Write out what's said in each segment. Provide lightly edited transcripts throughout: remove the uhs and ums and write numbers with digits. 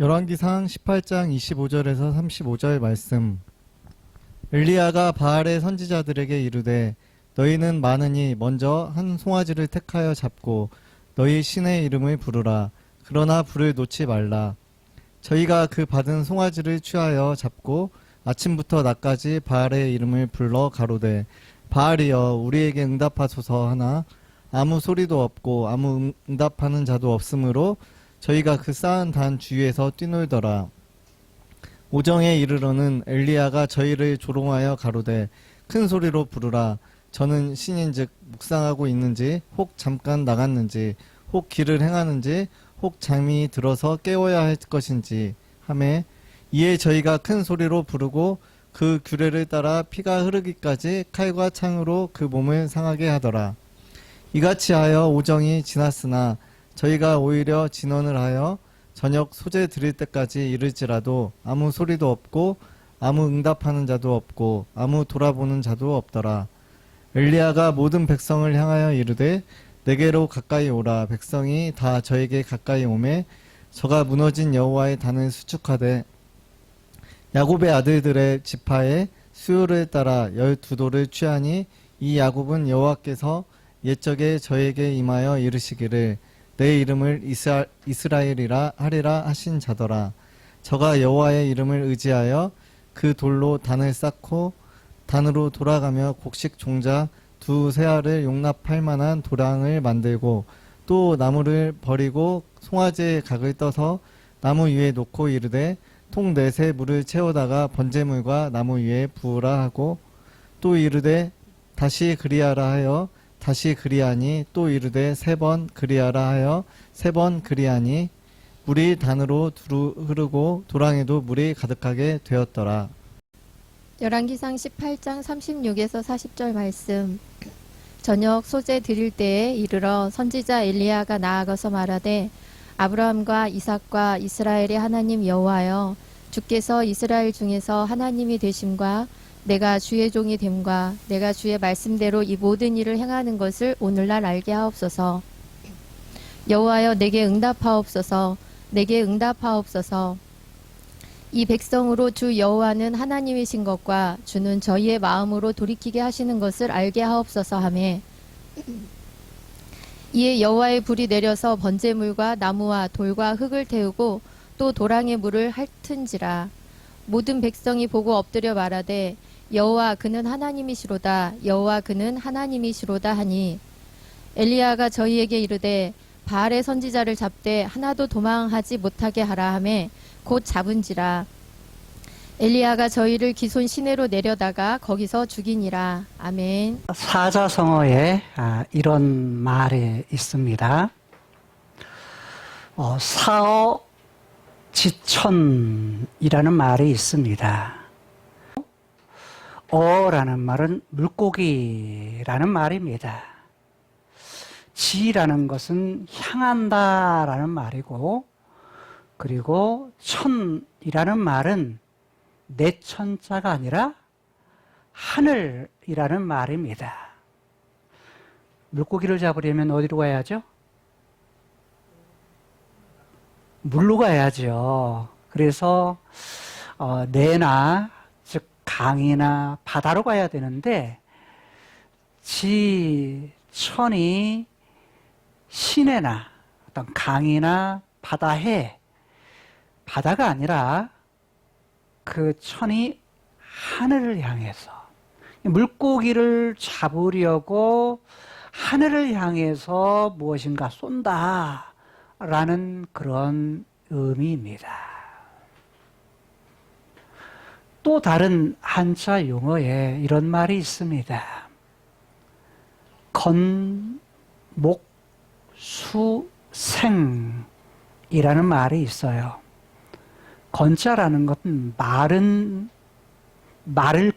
열왕기상 18장 25절에서 35절 말씀. 엘리야가 바알의 선지자들에게 이르되 너희는 많으니 먼저 한 송아지를 택하여 잡고 너희 신의 이름을 부르라. 그러나 불을 놓지 말라. 저희가 그 받은 송아지를 취하여 잡고 아침부터 낮까지 바알의 이름을 불러 가로되 바알이여 우리에게 응답하소서 하나 아무 소리도 없고 아무 응답하는 자도 없으므로 저희가 그 쌓은 단 주위에서 뛰놀더라. 오정에 이르러는 엘리야가 저희를 조롱하여 가로되 큰 소리로 부르라. 저는 신인즉 묵상하고 있는지 혹 잠깐 나갔는지 혹 길을 행하는지 혹 잠이 들어서 깨워야 할 것인지 하매 이에 저희가 큰 소리로 부르고 그 규례를 따라 피가 흐르기까지 칼과 창으로 그 몸을 상하게 하더라. 이같이 하여 오정이 지났으나 저희가 오히려 진언을 하여 저녁 소재 드릴 때까지 이를지라도 아무 소리도 없고 아무 응답하는 자도 없고 아무 돌아보는 자도 없더라. 엘리야가 모든 백성을 향하여 이르되 내게로 가까이 오라. 백성이 다 저에게 가까이 오매 저가 무너진 여호와의 단을 수축하되 야곱의 아들들의 지파의 수요를 따라 12돌을 취하니 이 야곱은 여호와께서 옛적에 저에게 임하여 이르시기를 내 이름을 이스라엘이라 하리라 하신 자더라. 저가 여호와의 이름을 의지하여 그 돌로 단을 쌓고 단으로 돌아가며 곡식 종자 두 세알을 용납할 만한 도량을 만들고 또 나무를 버리고 송아지의 각을 떠서 나무 위에 놓고 이르되 통 넷에 물을 채우다가 번제물과 나무 위에 부으라 하고 또 이르되 다시 그리하라 하여 다시 그리하니 또 이르되 3번 그리하라 하여 3번 그리하니 물이 단으로 두루 흐르고 도랑에도 물이 가득하게 되었더라. 열왕기상 18장 36에서 40절 말씀. 저녁 소재 드릴 때에 이르러 선지자 엘리야가 나아가서 말하되 아브라함과 이삭과 이스라엘의 하나님 여호와여 주께서 이스라엘 중에서 하나님이 되심과 내가 주의 종이 됨과 내가 주의 말씀대로 이 모든 일을 행하는 것을 오늘날 알게 하옵소서. 여호와여 내게 응답하옵소서. 내게 응답하옵소서. 이 백성으로 주 여호와는 하나님이신 것과 주는 저희의 마음으로 돌이키게 하시는 것을 알게 하옵소서 하매 이에 여호와의 불이 내려서 번제물과 나무와 돌과 흙을 태우고 또 도랑의 물을 핥은지라. 모든 백성이 보고 엎드려 말하되 여호와 그는 하나님이시로다. 여호와 그는 하나님이시로다 하니 엘리야가 저희에게 이르되 바알의 선지자를 잡되 하나도 도망하지 못하게 하라 하매 곧 잡은지라. 엘리야가 저희를 기손 시내로 내려다가 거기서 죽이니라. 아멘. 사자성어에 이런 말이 있습니다. 사어지천이라는 말이 있습니다. 어라는 말은 물고기라는 말입니다. 지라는 것은 향한다라는 말이고, 그리고 천이라는 말은 내천자가 아니라 하늘이라는 말입니다. 물고기를 잡으려면 어디로 가야죠? 물로 가야죠. 그래서 내나 즉 강이나 바다로 가야 되는데 지천이 시내나 어떤 강이나 바다에 바다가 아니라 그 천이 하늘을 향해서 물고기를 잡으려고 하늘을 향해서 무엇인가 쏜다라는 그런 의미입니다. 또 다른 한자 용어에 이런 말이 있습니다. 건목수생이라는 말이 있어요. 건자라는 것은 마를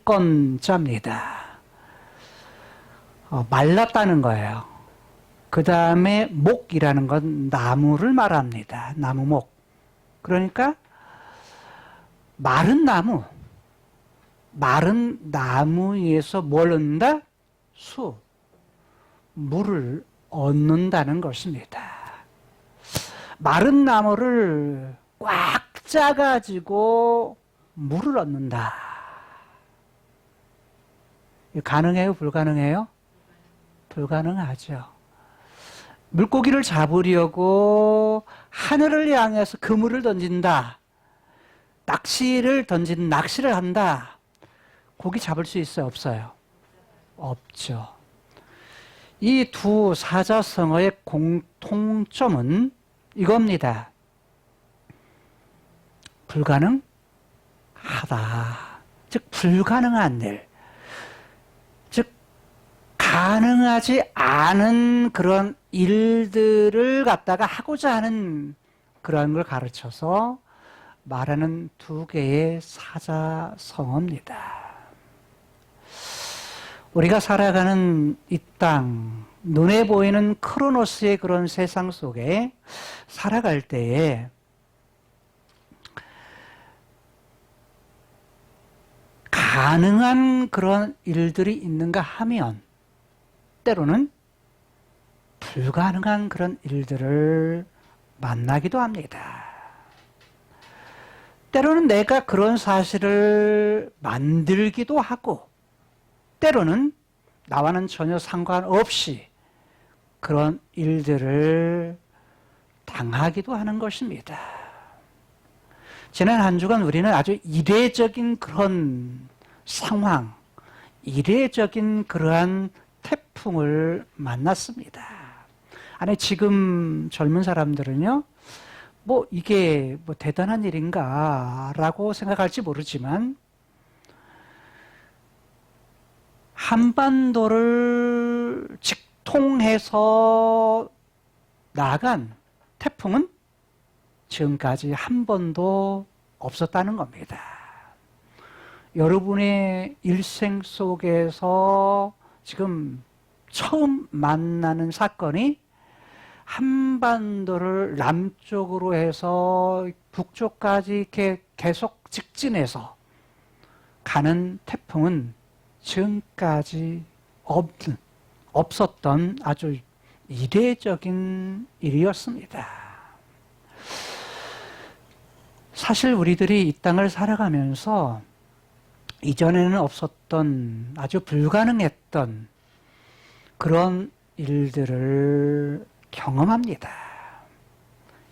건자입니다. 말랐다는 거예요. 그 다음에 목이라는 건 나무를 말합니다. 나무목. 그러니까 마른 나무에서 뭘 얻는다? 물을 얻는다는 것입니다. 마른 나무를 꽉 짜가지고 물을 얻는다. 이거 가능해요? 불가능해요? 불가능하죠. 물고기를 잡으려고 하늘을 향해서 그물을 던진다. 낚시를 한다. 고기 잡을 수 있어요? 없어요? 없죠. 이 두 사자성어의 공통점은 이겁니다. 불가능하다. 즉 불가능한 일. 즉 가능하지 않은 그런 일들을 갖다가 하고자 하는 그런 걸 가르쳐서 말하는 두 개의 사자성어입니다. 우리가 살아가는 이 땅, 눈에 보이는 크로노스의 그런 세상 속에 살아갈 때에 가능한 그런 일들이 있는가 하면 때로는 불가능한 그런 일들을 만나기도 합니다. 때로는 내가 그런 사실을 만들기도 하고 때로는 나와는 전혀 상관없이 그런 일들을 당하기도 하는 것입니다. 지난 한 주간 우리는 아주 이례적인 그런 상황, 이례적인 그러한 태풍을 만났습니다. 아니 지금 젊은 사람들은요, 뭐 이게 뭐 대단한 일인가라고 생각할지 모르지만 한반도를 직통해서 나간 태풍은 지금까지 한 번도 없었다는 겁니다. 여러분의 일생 속에서 지금 처음 만나는 사건이 한반도를 남쪽으로 해서 북쪽까지 이렇게 계속 직진해서 가는 태풍은 지금까지 없었던 아주 이례적인 일이었습니다. 사실 우리들이 이 땅을 살아가면서 이전에는 없었던 아주 불가능했던 그런 일들을 경험합니다.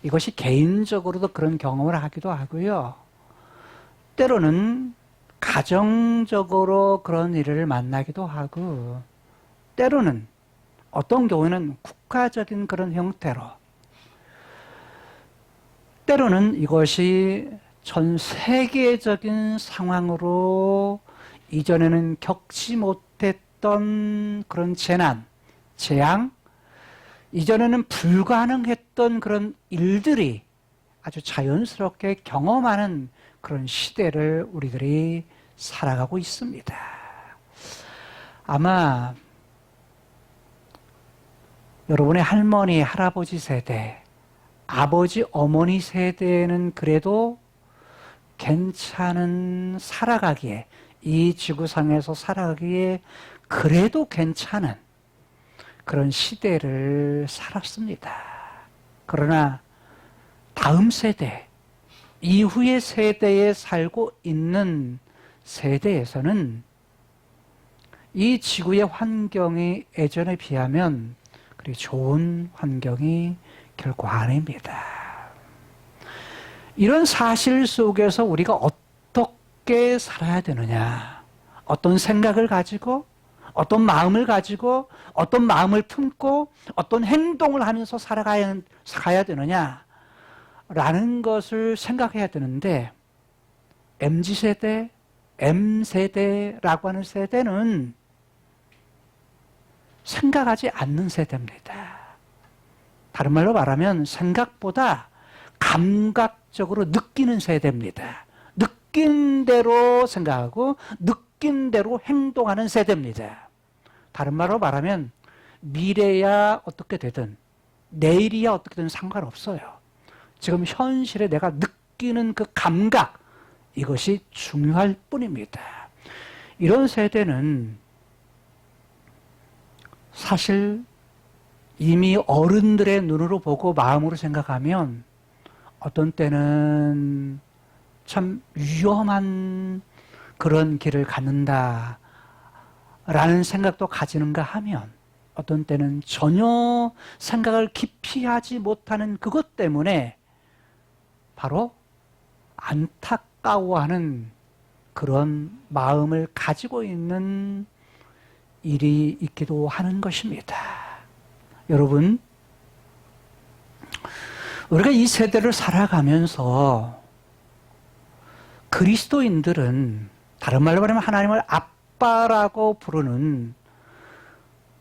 이것이 개인적으로도 그런 경험을 하기도 하고요. 때로는 가정적으로 그런 일을 만나기도 하고 때로는 어떤 경우에는 국가적인 그런 형태로 때로는 이것이 전 세계적인 상황으로 이전에는 겪지 못했던 그런 재난, 재앙, 이전에는 불가능했던 그런 일들이 아주 자연스럽게 경험하는 그런 시대를 우리들이 살아가고 있습니다. 아마 여러분의 할머니, 할아버지 세대, 아버지, 어머니 세대는 그래도 괜찮은 살아가기에, 이 지구상에서 살아가기에 그래도 괜찮은 그런 시대를 살았습니다. 그러나 다음 세대, 이후의 세대에 살고 있는 세대에서는 이 지구의 환경이 예전에 비하면 그리 좋은 환경이 결코 아닙니다. 이런 사실 속에서 우리가 어떻게 살아야 되느냐, 어떤 생각을 가지고, 어떤 마음을 가지고, 어떤 마음을 품고, 어떤 행동을 하면서 살아가야 되느냐, 라는 것을 생각해야 되는데, MZ세대, M세대라고 하는 세대는 생각하지 않는 세대입니다. 다른 말로 말하면 생각보다 감각적으로 느끼는 세대입니다. 느낀 대로 생각하고 느낀 대로 행동하는 세대입니다. 다른 말로 말하면 미래야 어떻게 되든 내일이야 어떻게 되든 상관없어요. 지금 현실에 내가 느끼는 그 감각, 이것이 중요할 뿐입니다. 이런 세대는 사실 이미 어른들의 눈으로 보고 마음으로 생각하면 어떤 때는 참 위험한 그런 길을 갖는다 라는 생각도 가지는가 하면 어떤 때는 전혀 생각을 깊이 하지 못하는 그것 때문에 바로 안타까워하는 그런 마음을 가지고 있는 일이 있기도 하는 것입니다. 여러분, 우리가 이 세대를 살아가면서 그리스도인들은 다른 말로 말하면 하나님을 아빠라고 부르는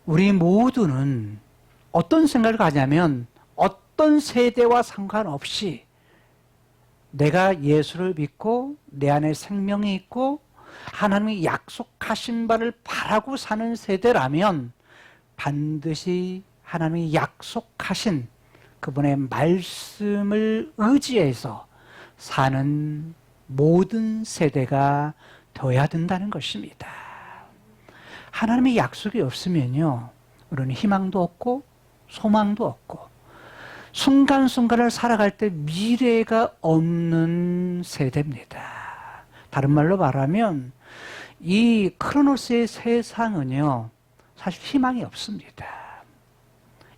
우리 모두는 어떤 생각을 가냐면 어떤 세대와 상관없이 내가 예수를 믿고 내 안에 생명이 있고 하나님이 약속하신 바를 바라고 사는 세대라면 반드시 하나님이 약속하신 그분의 말씀을 의지해서 사는 모든 세대가 되어야 된다는 것입니다. 하나님의 약속이 없으면요, 우리는 희망도 없고 소망도 없고 순간순간을 살아갈 때 미래가 없는 세대입니다. 다른 말로 말하면 이 크로노스의 세상은요, 사실 희망이 없습니다.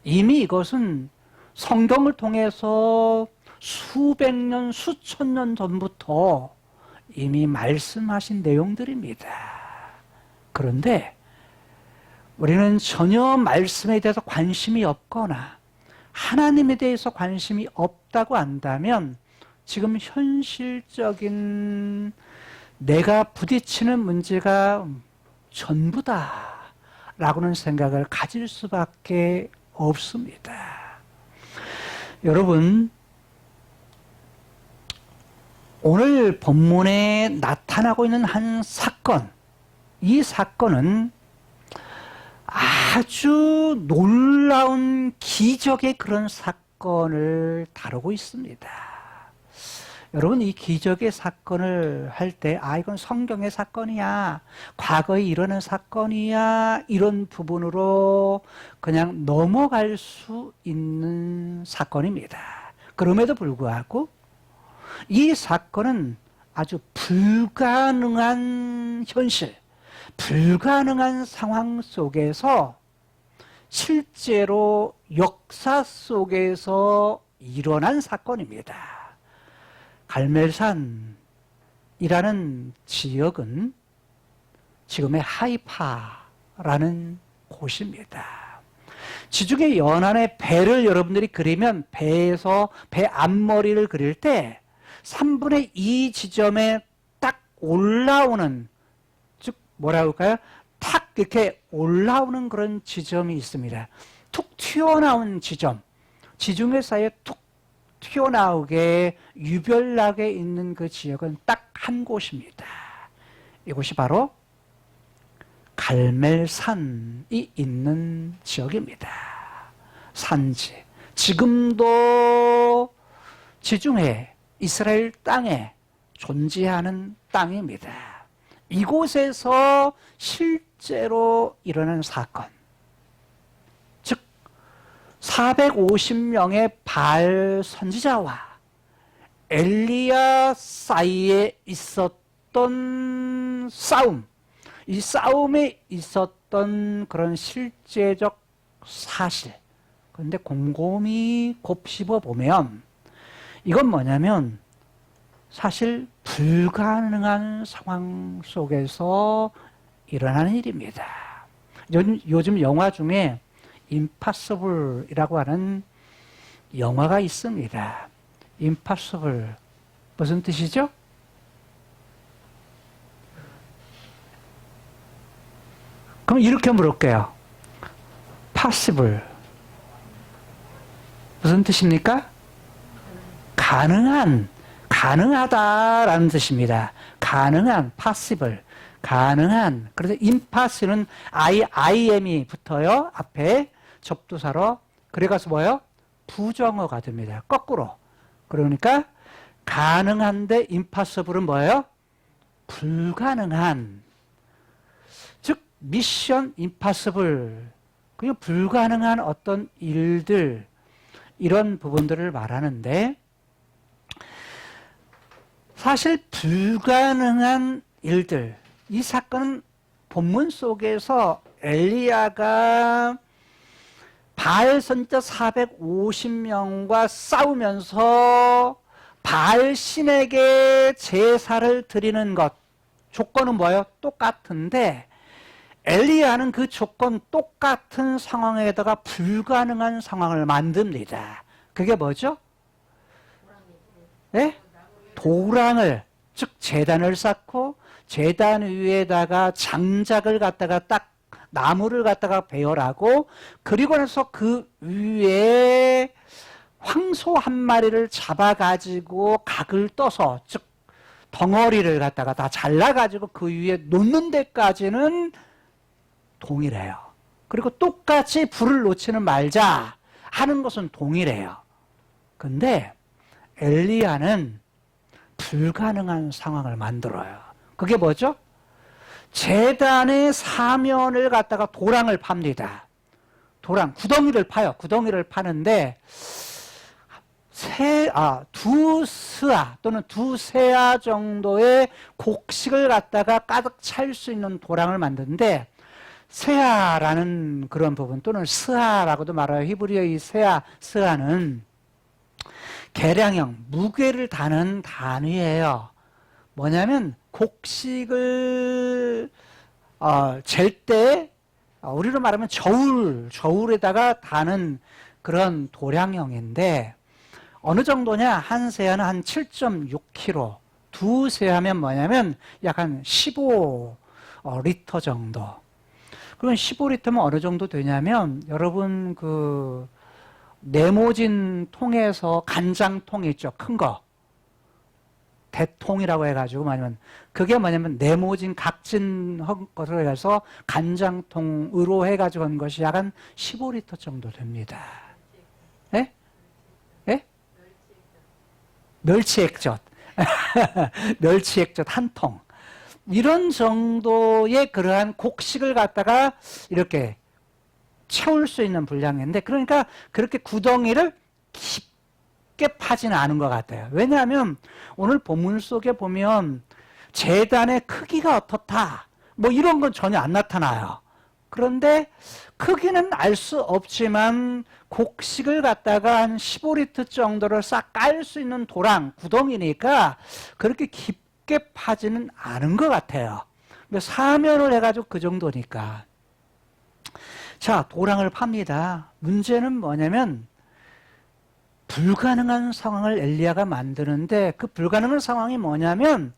이미 이것은 성경을 통해서 수백 년, 수천 년 전부터 이미 말씀하신 내용들입니다. 그런데 우리는 전혀 말씀에 대해서 관심이 없거나 하나님에 대해서 관심이 없다고 한다면 지금 현실적인 내가 부딪히는 문제가 전부다라고는 생각을 가질 수밖에 없습니다. 여러분, 오늘 본문에 나타나고 있는 한 사건, 이 사건은 아주 놀라운 기적의 그런 사건을 다루고 있습니다. 여러분, 이 기적의 사건을 할 때, 이건 성경의 사건이야, 과거에 일어난 사건이야, 이런 부분으로 그냥 넘어갈 수 있는 사건입니다. 그럼에도 불구하고 이 사건은 아주 불가능한 현실, 불가능한 상황 속에서 실제로 역사 속에서 일어난 사건입니다. 갈멜산이라는 지역은 지금의 하이파라는 곳입니다. 지중해 연안의 배를 여러분들이 그리면 배에서 배 앞머리를 그릴 때 3분의 2 지점에 딱 올라오는, 즉 뭐라고 할까요? 탁 이렇게 올라오는 그런 지점이 있습니다. 툭 튀어나온 지점, 지중해 사이에 툭 튀어나오게 유별나게 있는 그 지역은 딱 한 곳입니다. 이곳이 바로 갈멜산이 있는 지역입니다. 산지. 지금도 지중해 이스라엘 땅에 존재하는 땅입니다. 이곳에서 실제로 일어난 사건, 즉 450명의 바알 선지자와 엘리야 사이에 있었던 싸움, 이 싸움에 있었던 그런 실제적 사실, 그런데 곰곰이 곱씹어 보면 이건 뭐냐면 사실 불가능한 상황 속에서 일어나는 일입니다. 요즘 영화 중에 임파서블이라고 하는 영화가 있습니다. 임파서블 무슨 뜻이죠? 그럼 이렇게 물을게요. possible 무슨 뜻입니까? 가능한, 가능하다라는 뜻입니다. 가능한, possible, 가능한. 그래서 impossible은 IM이 붙어요. 앞에 접두사로. 그래가서 뭐예요? 부정어가 됩니다. 거꾸로. 그러니까 가능한데 impossible은 뭐예요? 불가능한. 즉 미션 impossible. 그냥 불가능한 어떤 일들, 이런 부분들을 말하는데 사실 불가능한 일들, 이 사건은 본문 속에서 엘리야가 바알 선지자 450명과 싸우면서 바알 신에게 제사를 드리는 것, 조건은 뭐예요? 똑같은데 엘리야는 그 조건 똑같은 상황에다가 불가능한 상황을 만듭니다. 그게 뭐죠? 네? 도랑을, 즉 제단을 쌓고 제단 위에다가 장작을 갖다가 딱 나무를 갖다가 배열하고, 그리고 나서 그 위에 황소 한 마리를 잡아가지고 각을 떠서, 즉 덩어리를 갖다가 다 잘라가지고 그 위에 놓는 데까지는 동일해요. 그리고 똑같이 불을 놓지는 말자 하는 것은 동일해요. 근데 엘리야는 불가능한 상황을 만들어요. 그게 뭐죠? 제단의 사면을 갖다가 도랑을 팝니다. 도랑, 구덩이를 파요. 구덩이를 파는데 두 스아 또는 두 세아 정도의 곡식을 갖다가 가득 찰 수 있는 도랑을 만드는데, 세아라는 그런 부분 또는 스아라고도 말해요. 히브리어의 스아는 계량형, 무게를 다는 단위예요. 뭐냐면 곡식을 잴 때 우리로 말하면 저울에다가 다는 그런 도량형인데, 어느 정도냐? 한 세아는 한 7.6kg, 두 세아면 뭐냐면 약 한 15리터 정도. 그럼 15리터면 어느 정도 되냐면, 여러분 그 네모진 통에서 간장통 있죠, 큰 거, 대통이라고 해가지고 말하면, 그게 뭐냐면 네모진 각진 것을 해서 간장통으로 해가지고 한 것이 약 한 15리터 정도 됩니다. 예? 예? 멸치액젓. 멸치액젓 한 통. 이런 정도의 그러한 곡식을 갖다가 이렇게 채울 수 있는 분량인데, 그러니까 그렇게 구덩이를 깊게 파지는 않은 것 같아요. 왜냐하면 오늘 본문 속에 보면 제단의 크기가 어떻다, 뭐 이런 건 전혀 안 나타나요. 그런데 크기는 알 수 없지만 곡식을 갖다가 한 15리터 정도를 싹 깔 수 있는 도랑, 구덩이니까 그렇게 깊게 파지는 않은 것 같아요. 사면을 해가지고 그 정도니까. 자, 도랑을 팝니다. 문제는 뭐냐면 불가능한 상황을 엘리야가 만드는데, 그 불가능한 상황이 뭐냐면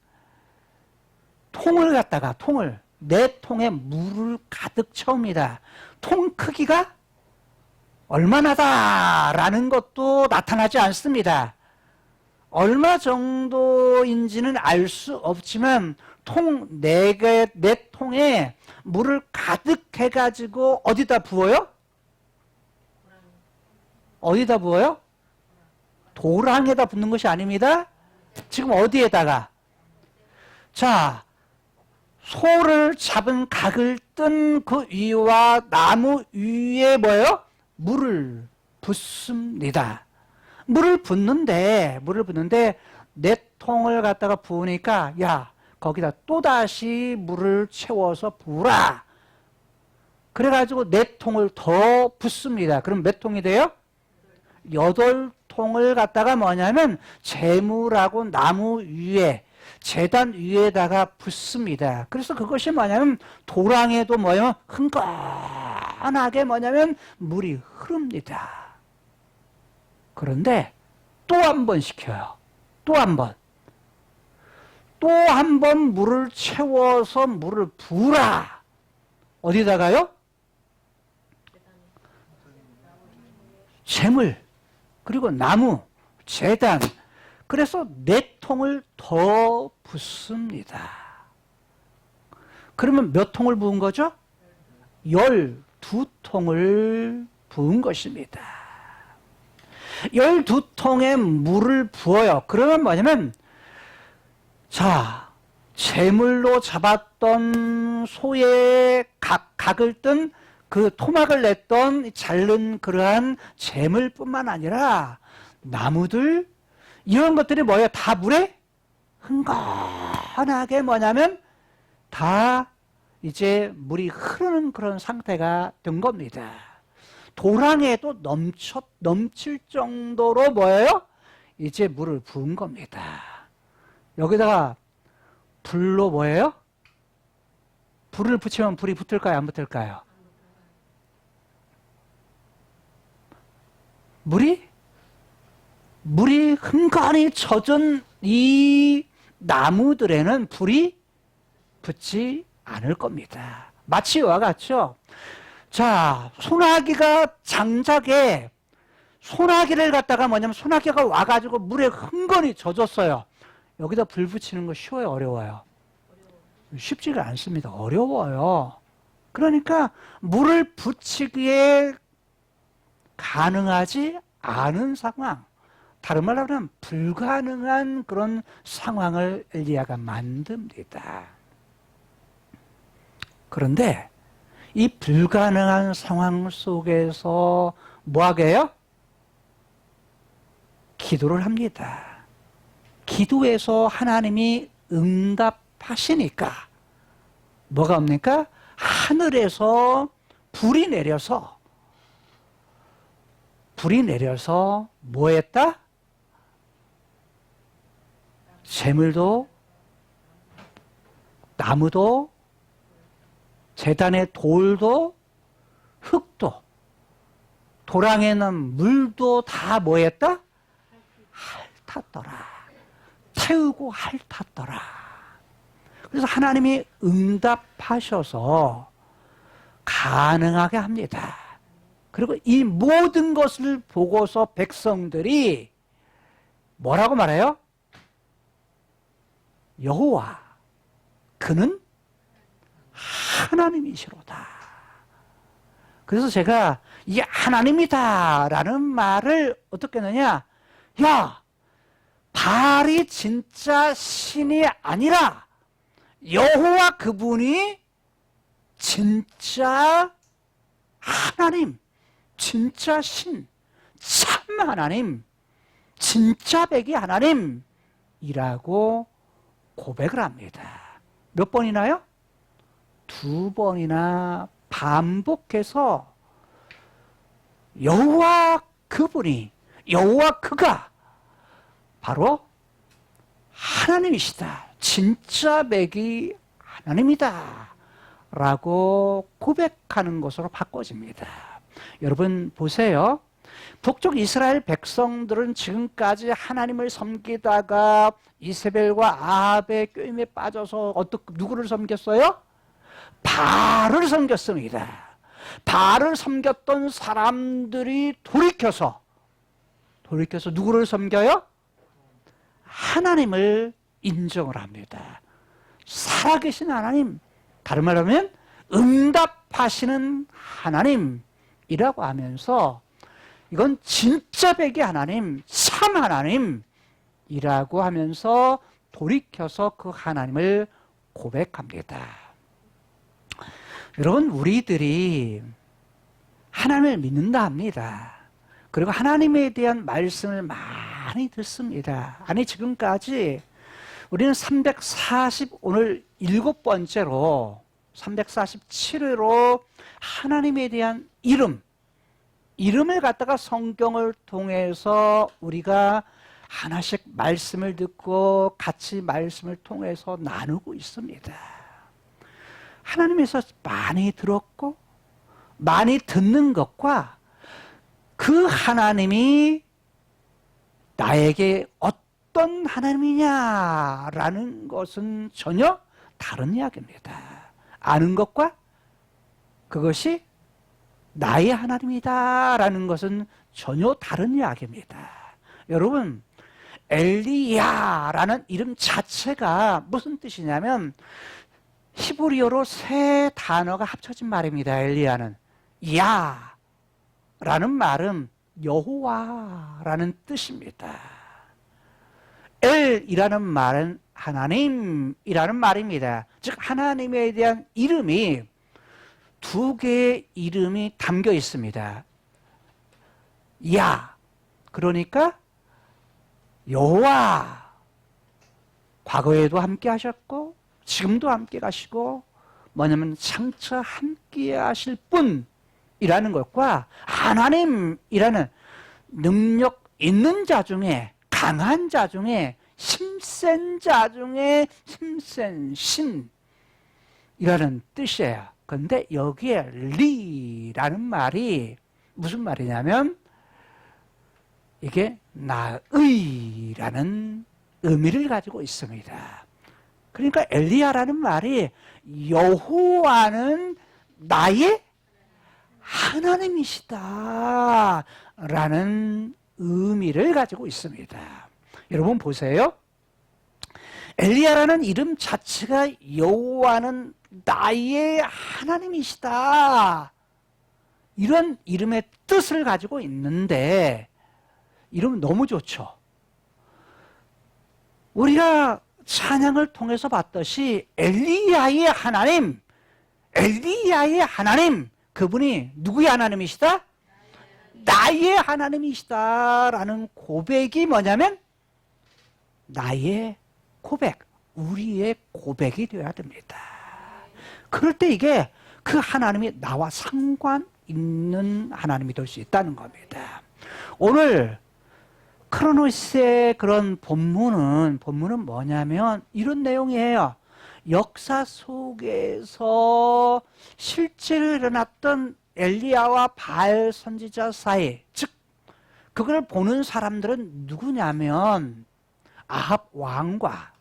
통을 갖다가 네 통에 물을 가득 채웁니다. 통 크기가 얼마나다라는 것도 나타나지 않습니다. 얼마 정도인지는 알 수 없지만 네 통에 물을 가득 해가지고 어디다 부어요? 어디다 부어요? 도랑에다 붓는 것이 아닙니다. 지금 어디에다가? 자, 소를 잡은 각을 뜬 그 위와 나무 위에 뭐예요? 물을 붓습니다. 물을 붓는데 네 통을 갖다가 부으니까, 야, 거기다 또다시 물을 채워서 부으라. 그래가지고 네 통을 더 붓습니다. 그럼 몇 통이 돼요? 8통을 갖다가 뭐냐면 재물하고 나무 위에, 제단 위에다가 붓습니다. 그래서 그것이 뭐냐면 도랑에도 뭐예요? 흥건하게 뭐냐면 물이 흐릅니다. 그런데 또 한 번 시켜요. 또 한 번 물을 채워서 물을 부으라. 어디다가요? 재물, 그리고 나무, 제단. 그래서 네 통을 더 붓습니다. 그러면 몇 통을 부은 거죠? 12통을 부은 것입니다. 12통의 물을 부어요. 그러면 뭐냐면, 자, 제물로 잡았던 소의 각을 뜬 그 토막을 냈던 자른 그러한 제물뿐만 아니라 나무들, 이런 것들이 뭐예요? 다 물에 흥건하게 뭐냐면 다 이제 물이 흐르는 그런 상태가 된 겁니다. 도랑에도 넘칠 정도로 뭐예요? 이제 물을 부은 겁니다. 여기다가 불로 뭐예요? 불을 붙이면 불이 붙을까요? 안 붙을까요? 물이 흥건히 젖은 이 나무들에는 불이 붙지 않을 겁니다. 마치 이와 같죠? 자, 소나기가 장작에 소나기를 갖다가 뭐냐면 소나기가 와가지고 물에 흥건히 젖었어요. 여기다 불 붙이는 거 쉬워요? 어려워요? 쉽지가 않습니다. 어려워요. 그러니까 물을 붙이기에 가능하지 않은 상황, 다른 말로 하면 불가능한 그런 상황을 엘리야가 만듭니다. 그런데 이 불가능한 상황 속에서 뭐하게 해요? 기도를 합니다. 기도에서 하나님이 응답하시니까 뭐가 옵니까? 하늘에서 불이 내려서 뭐 했다? 재물도 나무도 제단의 돌도 흙도 도랑에는 물도 다 뭐 했다? 핥았더라. 태우고 핥았더라. 그래서 하나님이 응답하셔서 가능하게 합니다. 그리고 이 모든 것을 보고서 백성들이 뭐라고 말해요? 여호와 그는 하나님이시로다. 그래서 제가 이 하나님이다 라는 말을 어떻게 하느냐, 야 바알이 진짜 신이 아니라 여호와 그분이 진짜 하나님, 진짜 신, 참 하나님, 진짜 백이 하나님이라고 고백을 합니다. 몇 번이나요? 2번이나 반복해서 여호와 그분이, 여호와 그가 바로 하나님이시다, 진짜 백이 하나님이다 라고 고백하는 것으로 바꿔집니다. 여러분 보세요. 북쪽 이스라엘 백성들은 지금까지 하나님을 섬기다가 이세벨과 아합의 꾀임에 빠져서 누구를 섬겼어요? 바알을 섬겼습니다. 바알을 섬겼던 사람들이 돌이켜서 누구를 섬겨요? 하나님을 인정을 합니다. 살아계신 하나님, 다른 말로 하면 응답하시는 하나님이라고 하면서 이건 진짜 백의 하나님, 참 하나님이라고 하면서 돌이켜서 그 하나님을 고백합니다. 여러분, 우리들이 하나님을 믿는다 합니다. 그리고 하나님에 대한 말씀을 많이 듣습니다. 아니, 지금까지 우리는 오늘 7번째로 347회로 하나님에 대한 이름을 갖다가 성경을 통해서 우리가 하나씩 말씀을 듣고 같이 말씀을 통해서 나누고 있습니다. 하나님에서 많이 들었고 많이 듣는 것과 그 하나님이 나에게 어떤 하나님이냐라는 것은 전혀 다른 이야기입니다. 아는 것과 그것이 나의 하나님이다라는 것은 전혀 다른 이야기입니다. 여러분, 엘리야라는 이름 자체가 무슨 뜻이냐면 히브리어로 세 단어가 합쳐진 말입니다. 엘리야는 야라는 말은 여호와라는 뜻입니다. 엘이라는 말은 하나님이라는 말입니다. 즉 하나님에 대한 이름이 2개의 이름이 담겨 있습니다. 야, 그러니까 여호와 과거에도 함께 하셨고 지금도 함께 가시고 뭐냐면 장차 함께 하실 분이라는 것과 하나님이라는 능력 있는 자 중에 강한 자 중에 힘센 자 중에 힘센 신이라는 뜻이에요. 그런데 여기에 리라는 말이 무슨 말이냐면 이게 나의라는 의미를 가지고 있습니다. 그러니까 엘리야라는 말이 여호와는 나의 하나님이시다 라는 의미를 가지고 있습니다. 여러분 보세요. 엘리야라는 이름 자체가 여호와는 나의 하나님이시다 이런 이름의 뜻을 가지고 있는데 이름 너무 좋죠. 우리가 찬양을 통해서 봤듯이 엘리야의 하나님, 그분이 누구의 하나님이시다? 나의 하나님이시다라는 고백이 뭐냐면 나의 고백, 우리의 고백이 되어야 됩니다. 그럴 때 이게 그 하나님이 나와 상관 있는 하나님이 될 수 있다는 겁니다. 오늘 크로노스의 그런 본문은 뭐냐면 이런 내용이에요. 역사 속에서 실제로 일어났던 엘리야와 바알 선지자 사이, 즉 그걸 보는 사람들은 누구냐면 아합 왕과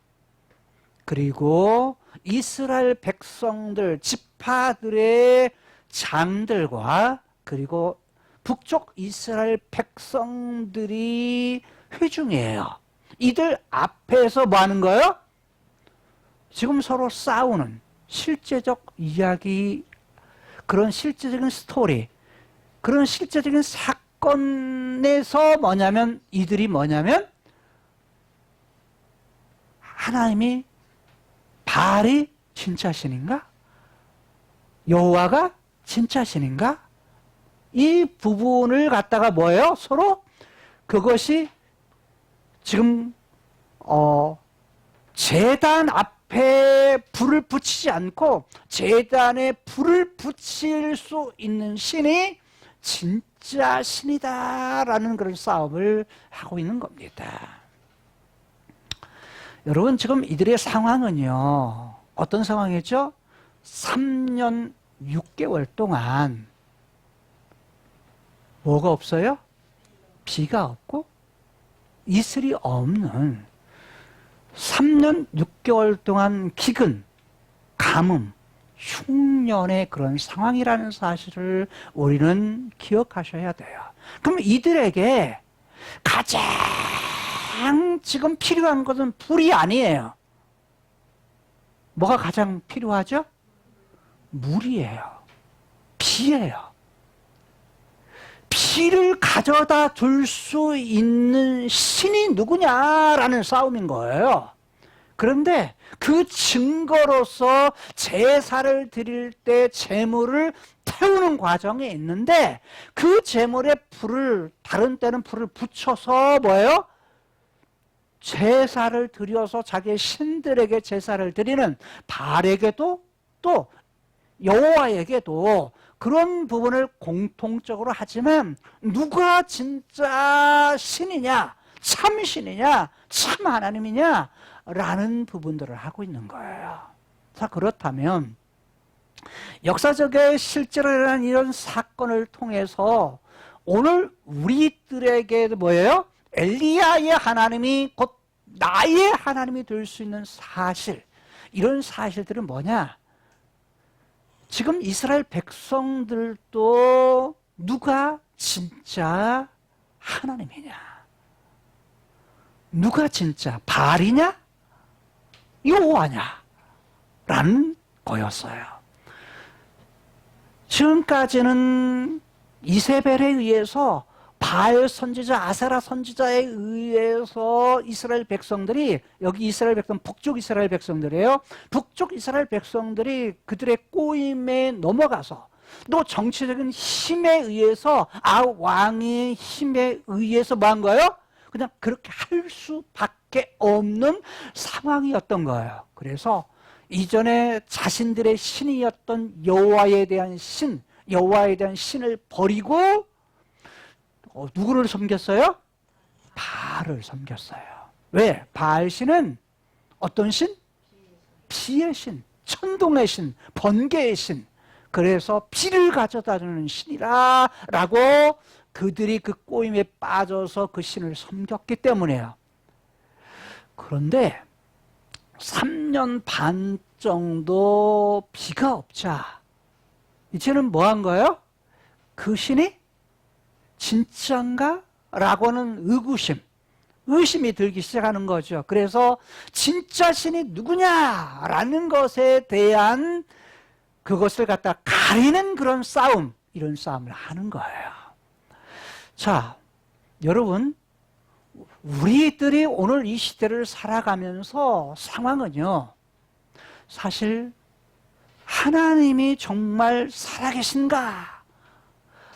그리고 이스라엘 백성들, 지파들의 장들과 그리고 북쪽 이스라엘 백성들이 회중이에요. 이들 앞에서 뭐 하는 거예요? 지금 서로 싸우는 실제적 이야기, 그런 실제적인 스토리, 그런 실제적인 사건에서 이들이 하나님이 바알이 진짜 신인가? 여호와가 진짜 신인가? 이 부분을 갖다가 뭐예요? 서로 그것이 지금 제단 앞에 불을 붙이지 않고 제단에 불을 붙일 수 있는 신이 진짜 신이다라는 그런 싸움을 하고 있는 겁니다. 여러분 지금 이들의 상황은요 어떤 상황이죠? 3년 6개월 동안 뭐가 없어요? 비가 없고 이슬이 없는 3년 6개월 동안 기근, 가뭄, 흉년의 그런 상황이라는 사실을 우리는 기억하셔야 돼요. 그럼 이들에게 가장 지금 필요한 것은 불이 아니에요. 뭐가 가장 필요하죠? 물이에요. 비예요. 비를 가져다 줄 수 있는 신이 누구냐라는 싸움인 거예요. 그런데 그 증거로서 제사를 드릴 때 제물을 태우는 과정에 있는데 그 제물에 다른 때는 불을 붙여서 뭐예요? 제사를 드려서 자기의 신들에게 제사를 드리는 바알에게도 또 여호와에게도 그런 부분을 공통적으로 하지만 누가 진짜 신이냐, 참 신이냐, 참 하나님이냐 라는 부분들을 하고 있는 거예요. 자, 그렇다면 역사적에 실제로 일어난 이런 사건을 통해서 오늘 우리들에게 뭐예요? 엘리야의 하나님이 곧 나의 하나님이 될 수 있는 사실, 이런 사실들은 뭐냐? 지금 이스라엘 백성들도 누가 진짜 하나님이냐? 누가 진짜 바알이냐? 여호와냐? 라는 거였어요. 지금까지는 이세벨에 의해서 바알 선지자, 아세라 선지자에 의해서 이스라엘 백성들이, 여기 이스라엘 백성, 북쪽 이스라엘 백성들이에요. 북쪽 이스라엘 백성들이 그들의 꼬임에 넘어가서 또 정치적인 힘에 의해서 왕의 힘에 의해서 뭐 한 거예요? 그냥 그렇게 할 수밖에 없는 상황이었던 거예요. 그래서 이전에 자신들의 신이었던 여호와에 대한 신을 버리고 누구를 섬겼어요? 바알을 섬겼어요. 왜? 바알 신은 어떤 신? 비의 신, 천둥의 신, 번개의 신. 그래서 비를 가져다주는 신이라 라고 그들이 그 꼬임에 빠져서 그 신을 섬겼기 때문이에요. 그런데 3년 반 정도 비가 없자 이제는 뭐 한 거예요? 그 신이 진짜인가? 라고 하는 의심이 들기 시작하는 거죠. 그래서 진짜 신이 누구냐라는 것에 대한 그것을 갖다 가리는 그런 싸움, 이런 싸움을 하는 거예요. 자, 여러분, 우리들이 오늘 이 시대를 살아가면서 상황은요, 사실 하나님이 정말 살아계신가?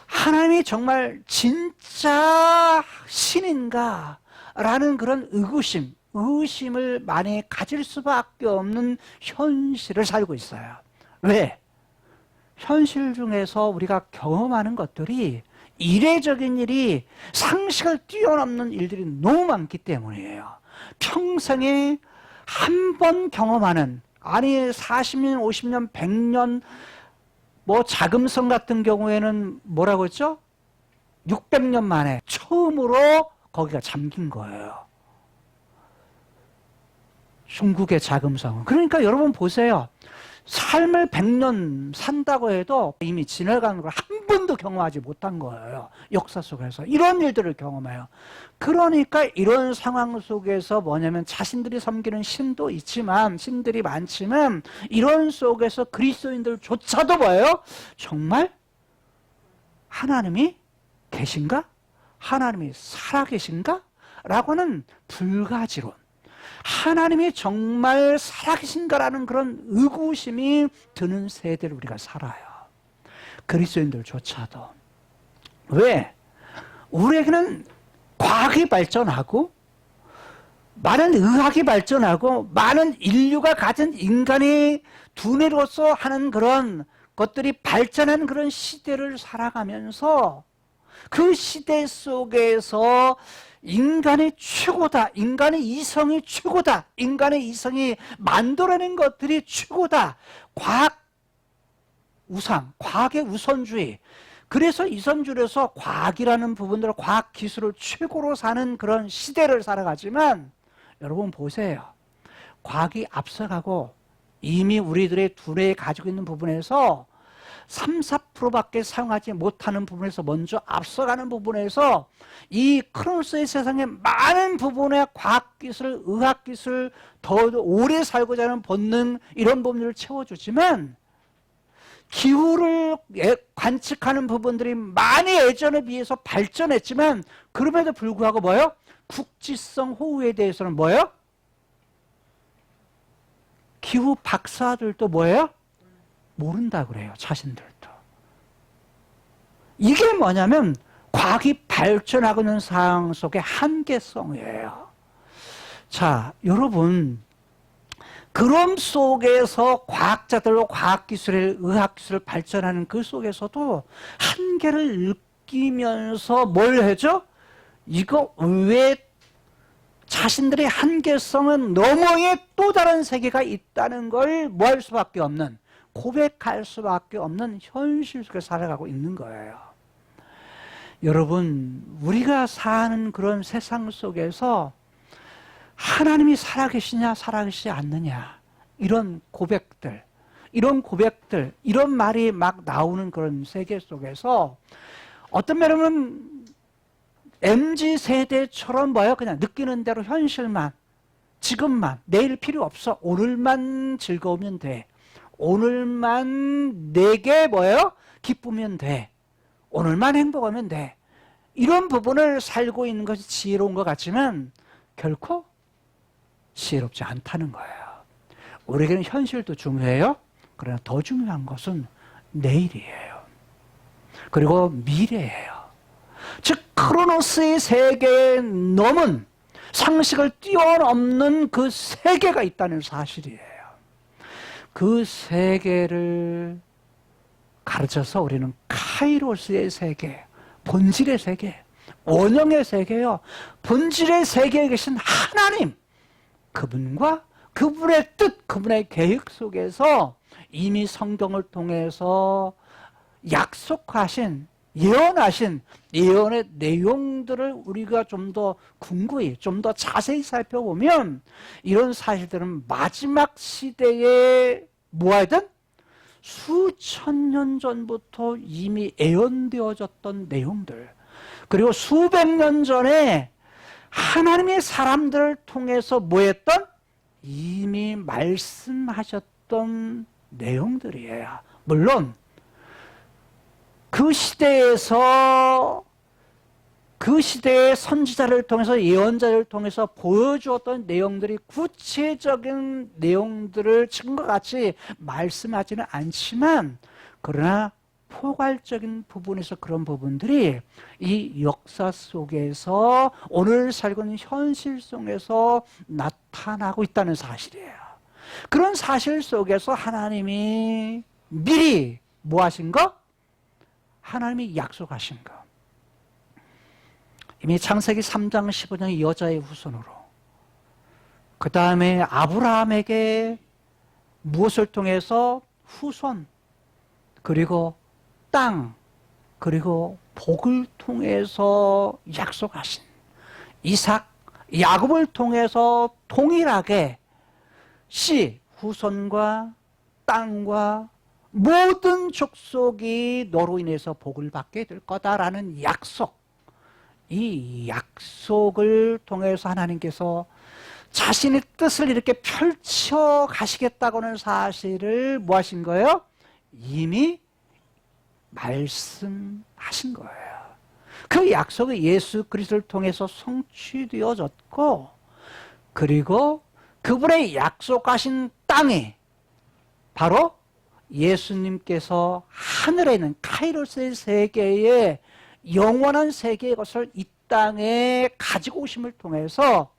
하나님이 정말 진짜 신인가? 라는 그런 의심을 많이 가질 수밖에 없는 현실을 살고 있어요. 왜? 현실 중에서 우리가 경험하는 것들이 이례적인 일이 상식을 뛰어넘는 일들이 너무 많기 때문이에요. 평생에 한 번 경험하는, 아니 40년, 50년, 100년, 뭐 자금성 같은 경우에는 뭐라고 했죠? 600년 만에 처음으로 거기가 잠긴 거예요. 중국의 자금성은. 그러니까 여러분 보세요. 삶을 100년 산다고 해도 이미 지나가는 걸 한 번도 경험하지 못한 거예요. 역사 속에서. 이런 일들을 경험해요. 그러니까 이런 상황 속에서 뭐냐면 자신들이 섬기는 신도 있지만, 신들이 많지만, 이런 속에서 그리스도인들조차도 뭐예요? 정말 하나님이 계신가? 하나님이 살아계신가? 라고는 불가지론. 하나님이 정말 살아계신가라는 그런 의구심이 드는 세대를 우리가 살아요. 그리스도인들조차도. 왜? 우리에게는 과학이 발전하고 많은 의학이 발전하고 많은 인류가 가진 인간의 두뇌로서 하는 그런 것들이 발전한 그런 시대를 살아가면서 그 시대 속에서 인간의 최고다, 인간의 이성이 최고다, 인간의 이성이 만들어낸 것들이 최고다, 과학의 우선주의. 그래서 이선주에서 과학이라는 부분들을, 과학 기술을 최고로 사는 그런 시대를 살아가지만, 여러분 보세요. 과학이 앞서가고 이미 우리들의 두뇌에 가지고 있는 부분에서 3, 4%밖에 사용하지 못하는 부분에서 먼저 앞서가는 부분에서 이 크로노스의 세상의 많은 부분의 과학기술, 의학기술, 더 오래 살고자 하는 본능, 이런 부분들을 채워주지만, 기후를 관측하는 부분들이 많이 예전에 비해서 발전했지만, 그럼에도 불구하고 뭐예요? 국지성 호우에 대해서는 뭐예요? 기후 박사들도 뭐예요? 모른다 그래요. 자신들도. 이게 뭐냐면 과학이 발전하고 있는 상황 속의 한계성이에요. 자, 여러분, 그런 속에서 과학자들로 과학기술을, 의학기술을 발전하는 그 속에서도 한계를 느끼면서 뭘 하죠? 이거 왜 자신들의 한계성은 너머에 또 다른 세계가 있다는 걸 뭐 할 수밖에 없는, 고백할 수밖에 없는 현실 속에 살아가고 있는 거예요. 여러분, 우리가 사는 그런 세상 속에서 하나님이 살아계시냐 살아계시지 않느냐, 이런 고백들, 이런 말이 막 나오는 그런 세계 속에서 어떤 면은 MZ세대처럼 뭐예요? 그냥 느끼는 대로 현실만, 지금만, 내일 필요 없어, 오늘만 즐거우면 돼, 오늘만 내게 뭐예요? 기쁘면 돼, 오늘만 행복하면 돼, 이런 부분을 살고 있는 것이 지혜로운 것 같지만 결코 지혜롭지 않다는 거예요. 우리에게는 현실도 중요해요. 그러나 더 중요한 것은 내일이에요. 그리고 미래예요. 즉 크로노스의 세계에 넘은 상식을 뛰어넘는 그 세계가 있다는 사실이에요. 그 세계를 가르쳐서 우리는 카이로스의 세계, 본질의 세계, 원형의 세계요. 본질의 세계에 계신 하나님, 그분과 그분의 뜻, 그분의 계획 속에서 이미 성경을 통해서 약속하신, 예언하신 예언의 내용들을 우리가 좀 더 궁구히, 좀 더 자세히 살펴보면 이런 사실들은 마지막 시대에 뭐하든 수천 년 전부터 이미 예언되어졌던 내용들, 그리고 수백 년 전에 하나님의 사람들을 통해서 뭐했던? 이미 말씀하셨던 내용들이에요. 물론 그 시대에서 그 시대의 선지자를 통해서 예언자를 통해서 보여주었던 내용들이 구체적인 내용들을 지금과 같이 말씀하지는 않지만 그러나 포괄적인 부분에서 그런 부분들이 이 역사 속에서 오늘 살고 있는 현실 속에서 나타나고 있다는 사실이에요. 그런 사실 속에서 하나님이 미리 뭐 하신 거? 하나님이 약속하신 거. 이미 창세기 3장 15장 여자의 후손으로, 그 다음에 아브라함에게 무엇을 통해서? 후손, 그리고 땅, 그리고 복을 통해서 약속하신 이삭, 야곱을 통해서 동일하게 씨, 후손과 땅과 모든 족속이 너로 인해서 복을 받게 될 거다라는 약속, 이 약속을 통해서 하나님께서 자신의 뜻을 이렇게 펼쳐 가시겠다고는 사실을 뭐 하신 거예요? 이미 말씀하신 거예요. 그 약속이 예수 그리스도를 통해서 성취되어졌고, 그리고 그분의 약속하신 땅이 바로 예수님께서 하늘에 있는 카이로스의 세계에 영원한 세계의 것을 이 땅에 가지고 오심을 통해서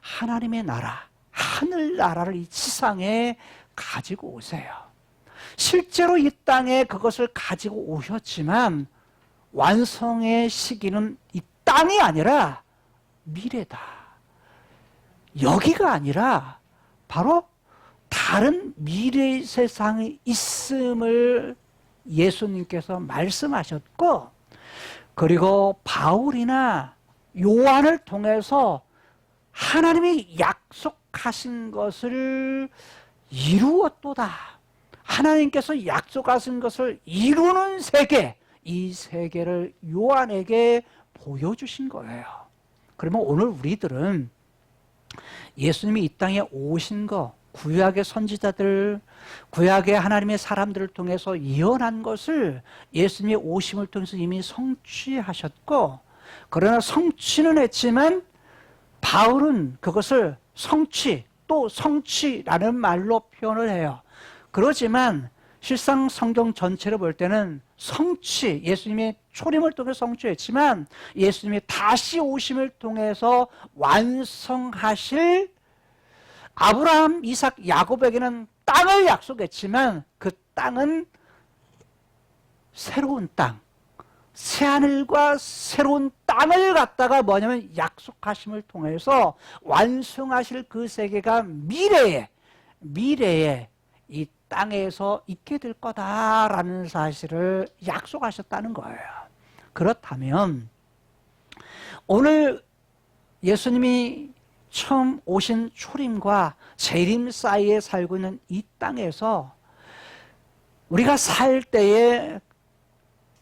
하나님의 나라, 하늘나라를 이 지상에 가지고 오세요. 실제로 이 땅에 그것을 가지고 오셨지만 완성의 시기는 이 땅이 아니라 미래다. 여기가 아니라 바로 다른 미래의 세상이 있음을 예수님께서 말씀하셨고, 그리고 바울이나 요한을 통해서 하나님이 약속하신 것을 이루었도다. 하나님께서 약속하신 것을 이루는 세계, 이 세계를 요한에게 보여주신 거예요. 그러면 오늘 우리들은 예수님이 이 땅에 오신 거, 구약의 선지자들, 구약의 하나님의 사람들을 통해서 예언한 것을 예수님의 오심을 통해서 이미 성취하셨고, 그러나 성취는 했지만 바울은 그것을 성취, 또 성취라는 말로 표현을 해요. 그렇지만 실상 성경 전체를 볼 때는 성취, 예수님의 초림을 통해 성취했지만 예수님이 다시 오심을 통해서 완성하실 아브라함, 이삭, 야곱에게는 땅을 약속했지만 그 땅은 새로운 땅, 새하늘과 새로운 땅을 갖다가 뭐냐면 약속하심을 통해서 완성하실 그 세계가 미래에 이 땅에서 있게 될 거다라는 사실을 약속하셨다는 거예요. 그렇다면 오늘 예수님이 처음 오신 초림과 재림 사이에 살고 있는 이 땅에서 우리가 살 때에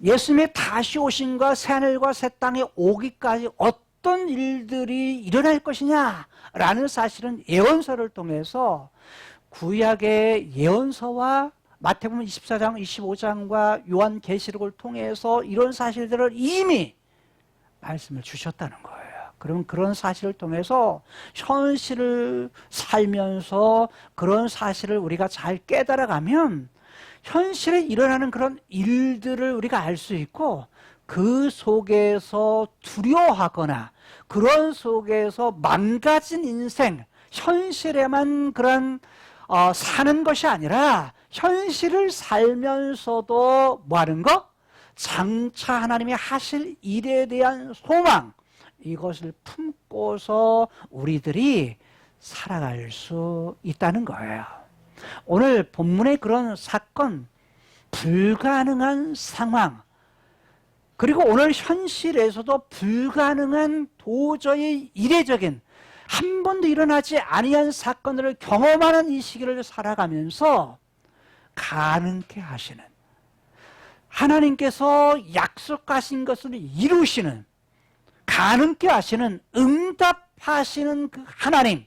예수님의 다시 오심과 새하늘과 새 땅에 오기까지 어떤 일들이 일어날 것이냐라는 사실은 예언서를 통해서 구약의 예언서와 마태복음 24장, 25장과 요한계시록을 통해서 이런 사실들을 이미 말씀을 주셨다는 거예요. 그러면 그런 사실을 통해서 현실을 살면서 그런 사실을 우리가 잘 깨달아가면 현실에 일어나는 그런 일들을 우리가 알 수 있고, 그 속에서 두려워하거나 그런 속에서 망가진 인생, 현실에만 그런 사는 것이 아니라 현실을 살면서도 뭐 하는 거? 장차 하나님이 하실 일에 대한 소망, 이것을 품고서 우리들이 살아갈 수 있다는 거예요. 오늘 본문의 그런 사건, 불가능한 상황, 그리고 오늘 현실에서도 불가능한 도저히 이례적인 한 번도 일어나지 아니한 사건들을 경험하는 이 시기를 살아가면서 가능케 하시는, 하나님께서 약속하신 것을 이루시는, 가능케 하시는, 응답하시는 그 하나님,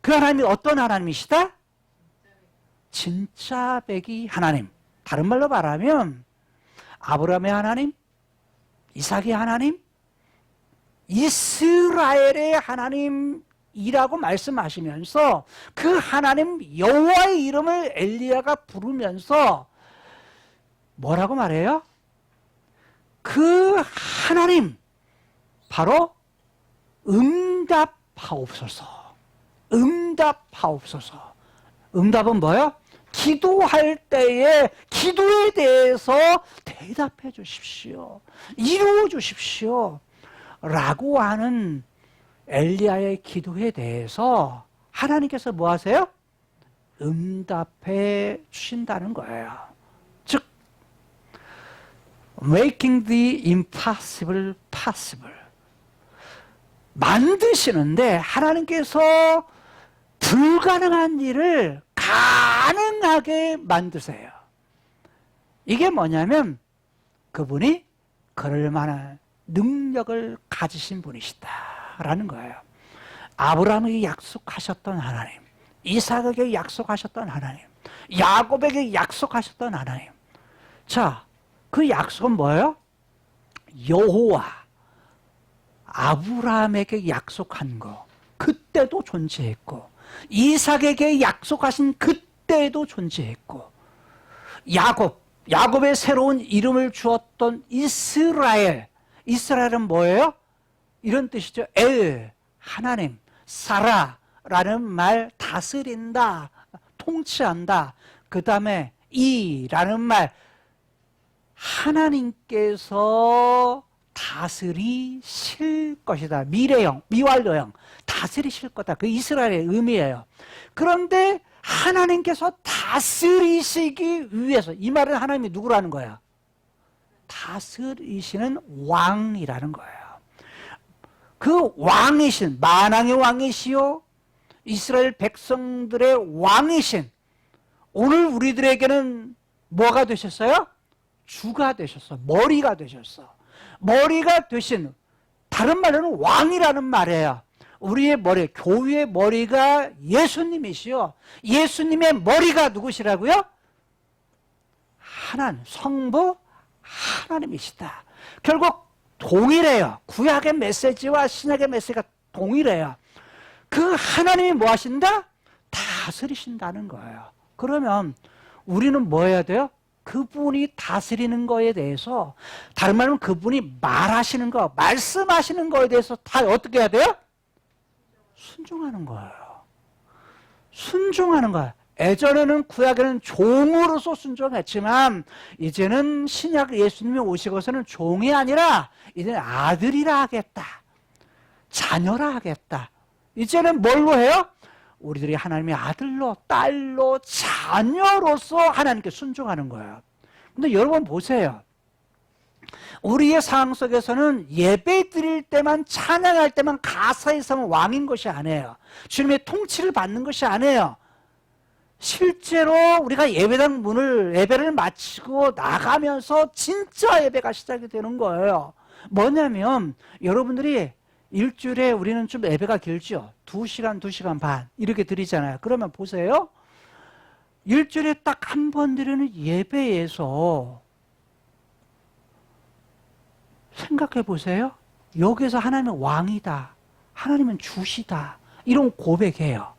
그 하나님이 어떤 하나님이시다? 진짜 백이 하나님. 다른 말로 말하면 아브라함의 하나님, 이삭의 하나님, 이스라엘의 하나님이라고 말씀하시면서 그 하나님 여호와의 이름을 엘리야가 부르면서 뭐라고 말해요? 그 하나님 바로 응답하옵소서. 응답하옵소서. 응답은 뭐예요? 기도할 때에 기도에 대해서 대답해 주십시오. 이루어 주십시오. 라고 하는 엘리야의 기도에 대해서 하나님께서 뭐 하세요? 응답해 주신다는 거예요. 즉, making the impossible possible. 만드시는데 하나님께서 불가능한 일을 가능하게 만드세요. 이게 뭐냐면 그분이 그럴 만한 능력을 가지신 분이시다라는 거예요. 아브라함에게 약속하셨던 하나님, 이삭에게 약속하셨던 하나님, 야곱에게 약속하셨던 하나님. 자, 그 약속은 뭐예요? 여호와 아브라함에게 약속한 거 그때도 존재했고, 이삭에게 약속하신 그때도 존재했고, 야곱의 새로운 이름을 주었던 이스라엘은 뭐예요? 이런 뜻이죠. 하나님, 사라라는 말, 다스린다, 통치한다. 그 다음에 이라는 말, 하나님께서 다스리실 것이다. 미래형, 미완료형, 다스리실 거다. 그 이스라엘의 의미예요. 그런데 하나님께서 다스리시기 위해서, 이 말은 하나님이 누구라는 거야? 다스리시는 왕이라는 거예요. 그 왕이신, 만왕의 왕이시요 이스라엘 백성들의 왕이신, 오늘 우리들에게는 뭐가 되셨어요? 주가 되셨어. 머리가 되셨어. 머리가 되신, 다른 말로는 왕이라는 말이에요. 우리의 머리, 교회의 머리가 예수님이시요, 예수님의 머리가 누구시라고요? 하나님, 성부 하나님이시다. 결국 동일해요. 구약의 메시지와 신약의 메시지가 동일해요. 그 하나님이 뭐 하신다? 다스리신다는 거예요. 그러면 우리는 뭐 해야 돼요? 그분이 다스리는 거에 대해서, 다른 말로 그분이 말하시는 거, 말씀하시는 거에 대해서 다 어떻게 해야 돼요? 순종하는 거예요. 순종하는 거예요. 예전에는 구약에는 종으로서 순종했지만 이제는 신약 예수님이 오시고서는 종이 아니라 이제는 아들이라 하겠다, 자녀라 하겠다. 이제는 뭘로 해요? 우리들이 하나님의 아들로, 딸로, 자녀로서 하나님께 순종하는 거예요. 근데 여러분 보세요. 우리의 상황 속에서는 예배 드릴 때만, 찬양할 때만 가사에서는 왕인 것이 아니에요. 주님의 통치를 받는 것이 아니에요. 실제로 우리가 예배당 예배를 마치고 나가면서 진짜 예배가 시작이 되는 거예요. 뭐냐면 여러분들이 일주일에 우리는 좀 예배가 길죠. 2시간, 2시간 반 이렇게 드리잖아요. 그러면 보세요. 일주일에 딱 한 번 드리는 예배에서 생각해 보세요. 여기서 하나님은 왕이다, 하나님은 주시다, 이런 고백해요.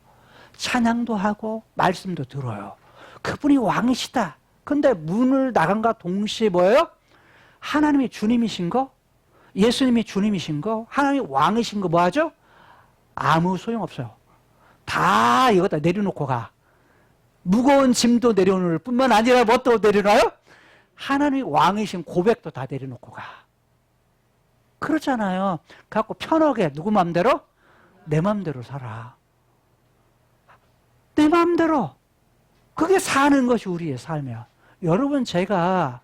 찬양도 하고 말씀도 들어요. 그분이 왕이시다. 근데 문을 나간과 동시에 뭐예요? 하나님이 주님이신 거, 예수님이 주님이신 거, 하나님이 왕이신 거 뭐하죠? 아무 소용없어요. 다 이거 다 내려놓고 가. 무거운 짐도 내려놓을 뿐만 아니라 뭣도 내려놔요? 하나님이 왕이신 고백도 다 내려놓고 가. 그렇잖아요. 갖고 편하게 누구 맘대로? 내 맘대로 살아. 내 맘대로. 그게 사는 것이 우리의 삶이야. 여러분, 제가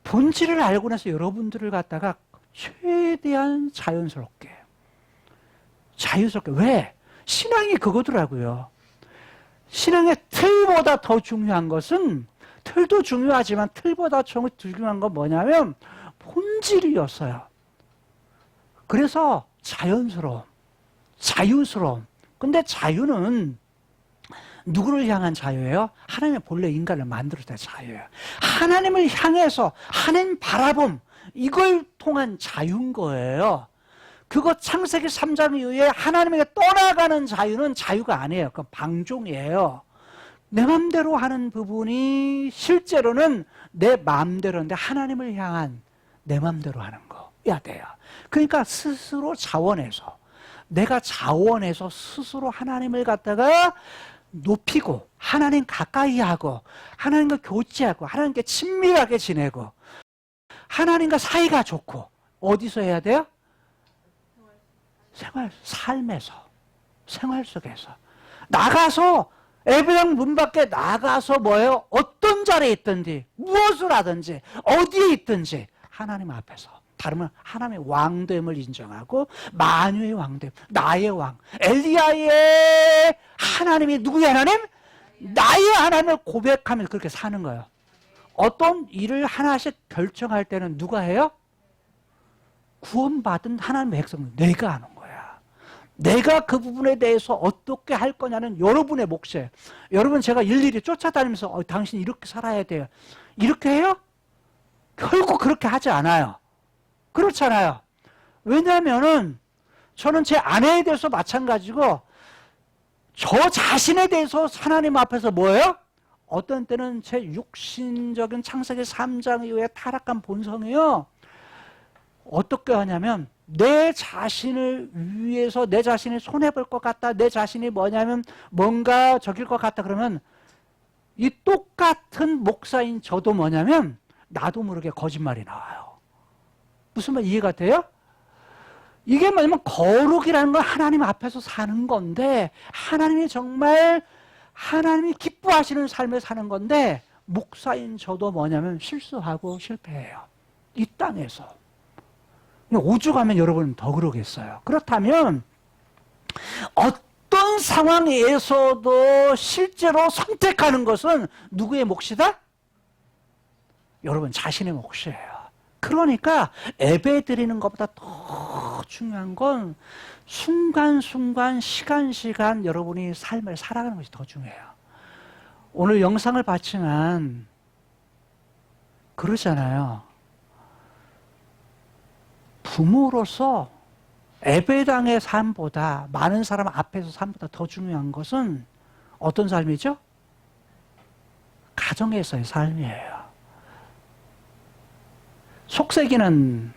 본질을 알고 나서 여러분들을 갖다가 최대한 자연스럽게 왜? 신앙이 그거더라고요. 신앙의 틀보다 더 중요한 것은, 틀도 중요하지만 틀보다 중요한 건 뭐냐면 본질이었어요. 그래서 자유스러움. 근데 자유는 누구를 향한 자유예요? 하나님의 본래 인간을 만들었을 때 자유예요. 하나님을 향해서 하나님 바라봄, 이걸 통한 자유인 거예요. 그거 창세기 3장 이후에 하나님에게 떠나가는 자유는 자유가 아니에요. 그건 방종이에요. 내 맘대로 하는 부분이 실제로는 내 맘대로인데 하나님을 향한 내 맘대로 하는 거야 돼요. 그러니까 스스로 자원해서, 내가 자원해서 스스로 하나님을 갖다가 높이고, 하나님 가까이 하고, 하나님과 교제하고, 하나님께 친밀하게 지내고, 하나님과 사이가 좋고, 어디서 해야 돼요? 생활 속에서. 나가서, 예배당 문 밖에 나가서 뭐예요? 어떤 자리에 있든지, 무엇을 하든지, 어디에 있든지, 하나님 앞에서. 다르면 하나님의 왕됨을 인정하고, 만유의 왕됨, 나의 왕, 엘리야의 하나님이 누구의 하나님? 나의 하나님을 고백하면서 그렇게 사는 거예요. 어떤 일을 하나씩 결정할 때는 누가 해요? 구원받은 하나님의 백성은 내가 하는 거야. 내가 그 부분에 대해서 어떻게 할 거냐는 여러분의 몫이에요. 여러분, 제가 일일이 쫓아다니면서 당신 이렇게 살아야 돼요, 이렇게 해요? 결국 그렇게 하지 않아요. 그렇잖아요. 왜냐하면은 저는 제 아내에 대해서 마찬가지고, 저 자신에 대해서 하나님 앞에서 뭐예요? 어떤 때는 제 육신적인 창세기 3장 이후에 타락한 본성이요, 어떻게 하냐면 내 자신을 위해서 내 자신이 손해볼 것 같다, 내 자신이 뭐냐면 뭔가 적일 것 같다 그러면, 이 똑같은 목사인 저도 뭐냐면 나도 모르게 거짓말이 나와요. 무슨 말 이해가 돼요? 이게 뭐냐면 거룩이라는 건 하나님 앞에서 사는 건데, 하나님이 정말 하나님이 기뻐하시는 삶을 사는 건데, 목사인 저도 뭐냐면 실수하고 실패해요. 이 땅에서. 오죽하면 여러분은 더 그러겠어요. 그렇다면 어떤 상황에서도 실제로 선택하는 것은 누구의 몫이다? 여러분 자신의 몫이에요. 그러니까 예배 드리는 것보다 더 중요한 건 순간순간, 시간 여러분이 삶을 살아가는 것이 더 중요해요. 오늘 영상을 봤지만 그러잖아요. 부모로서 예배당의 삶보다, 많은 사람 앞에서 삶보다 더 중요한 것은 어떤 삶이죠? 가정에서의 삶이에요. 속썩이는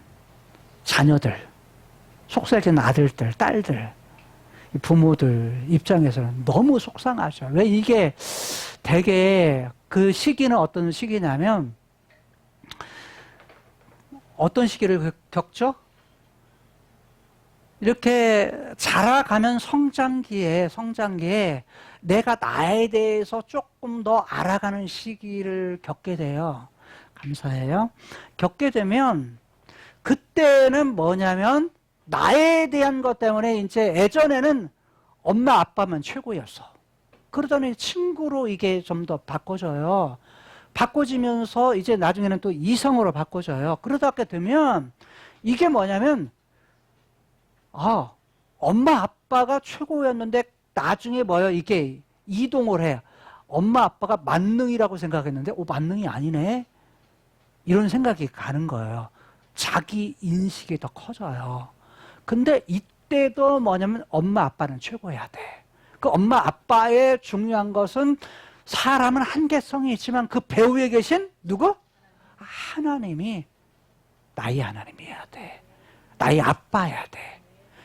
자녀들, 속썩이는 아들들, 딸들, 부모들 입장에서는 너무 속상하죠. 왜? 이게 되게 그 시기는 어떤 시기냐면, 어떤 시기를 겪죠? 이렇게 자라가면 성장기에 내가 나에 대해서 조금 더 알아가는 시기를 겪게 돼요. 감사해요. 겪게 되면 그때는 뭐냐면 나에 대한 것 때문에 이제 예전에는 엄마 아빠만 최고였어. 그러더니 친구로 이게 좀 더 바꿔져요. 바꿔지면서 이제 나중에는 또 이성으로 바꿔져요. 그러다가 되면 이게 뭐냐면, 엄마 아빠가 최고였는데 나중에 뭐예요? 이게 이동을 해. 엄마 아빠가 만능이라고 생각했는데 만능이 아니네, 이런 생각이 가는 거예요. 자기 인식이 더 커져요. 근데 이때도 뭐냐면 엄마 아빠는 최고여야 돼. 그 엄마 아빠의 중요한 것은, 사람은 한계성이 있지만 그 배후에 계신 누구? 하나님이 나의 하나님이어야 돼. 나의 아빠여야 돼.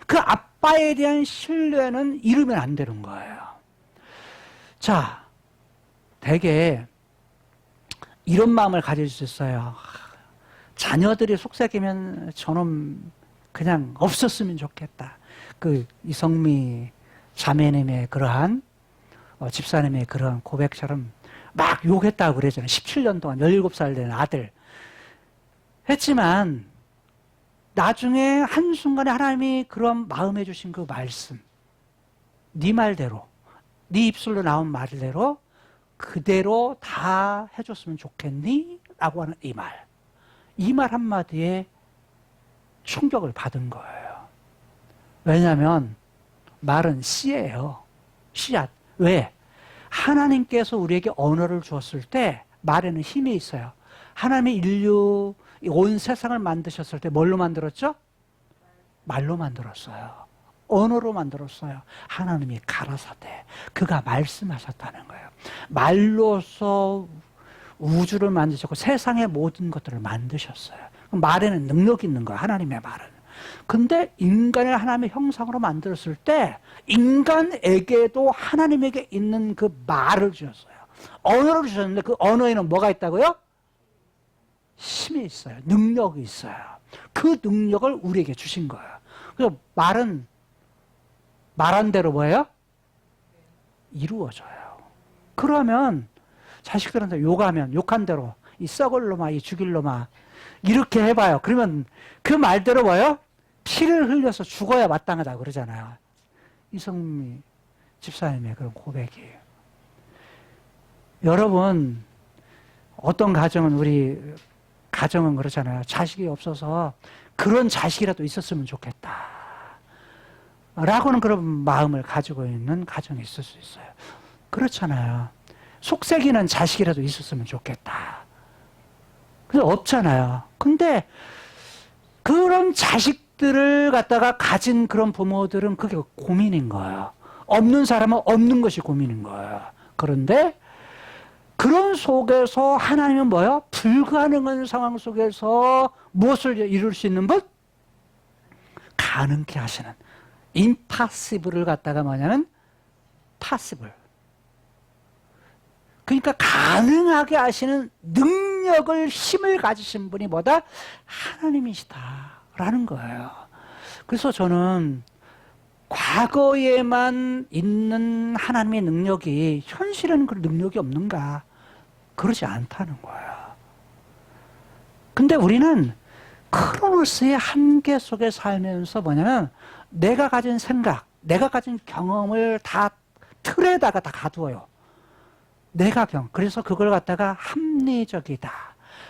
그 아빠에 대한 신뢰는 잃으면 안 되는 거예요. 자, 되게 이런 마음을 가질 수 있어요. 자녀들이 속삭이면 저는 그냥 없었으면 좋겠다. 그 이성미 자매님의 그러한 집사님의 그런 고백처럼 막 욕했다고 그러잖아요. 17년 동안 17살 된 아들 했지만 나중에 한순간에 하나님이 그런 마음해 주신 그 말씀, 네 말대로, 네 입술로 나온 말대로 그대로 다 해줬으면 좋겠니? 라고 하는 이 말. 이 말 한마디에 충격을 받은 거예요. 왜냐하면 말은 씨예요. 씨앗. 왜? 하나님께서 우리에게 언어를 주었을 때 말에는 힘이 있어요. 하나님이 인류, 온 세상을 만드셨을 때 뭘로 만들었죠? 말로 만들었어요. 언어로 만들었어요. 하나님이 가라사대. 그가 말씀하셨다는 거예요. 말로서 우주를 만드셨고 세상의 모든 것들을 만드셨어요. 말에는 능력이 있는 거예요. 하나님의 말은. 근데 인간을 하나님의 형상으로 만들었을 때 인간에게도 하나님에게 있는 그 말을 주셨어요. 언어를 주셨는데 그 언어에는 뭐가 있다고요? 힘이 있어요. 능력이 있어요. 그 능력을 우리에게 주신 거예요. 그래서 말은 말한 대로 뭐예요? 이루어져요. 그러면 자식들한테 욕하면 욕한 대로 이 썩을 놈아, 이 죽일 놈아 이렇게 해봐요. 그러면 그 말대로 뭐예요? 피를 흘려서 죽어야 마땅하다 그러잖아요. 이성미 집사님의 그런 고백이에요. 여러분, 어떤 가정은 우리 가정은 그렇잖아요. 자식이 없어서 그런 자식이라도 있었으면 좋겠다. 라고는 그런 마음을 가지고 있는 가정이 있을 수 있어요. 그렇잖아요. 속삭이는 자식이라도 있었으면 좋겠다. 근데 없잖아요. 근데 그런 자식들을 갖다가 가진 그런 부모들은 그게 고민인 거예요. 없는 사람은 없는 것이 고민인 거예요. 그런데 그런 속에서 하나님은 뭐예요? 불가능한 상황 속에서 무엇을 이룰 수 있는 분? 가능케 하시는. impossible을 갖다가 뭐냐면 possible. 그러니까 가능하게 하시는 능력을, 힘을 가지신 분이 뭐다? 하나님이시다라는 거예요. 그래서 저는 과거에만 있는 하나님의 능력이 현실에는 그 능력이 없는가? 그러지 않다는 거예요. 근데 우리는 크로노스의 한계 속에 살면서 뭐냐면 내가 가진 생각, 내가 가진 경험을 다 틀에다가 다 가두어요. 내가 그래서 그걸 갖다가 합리적이다,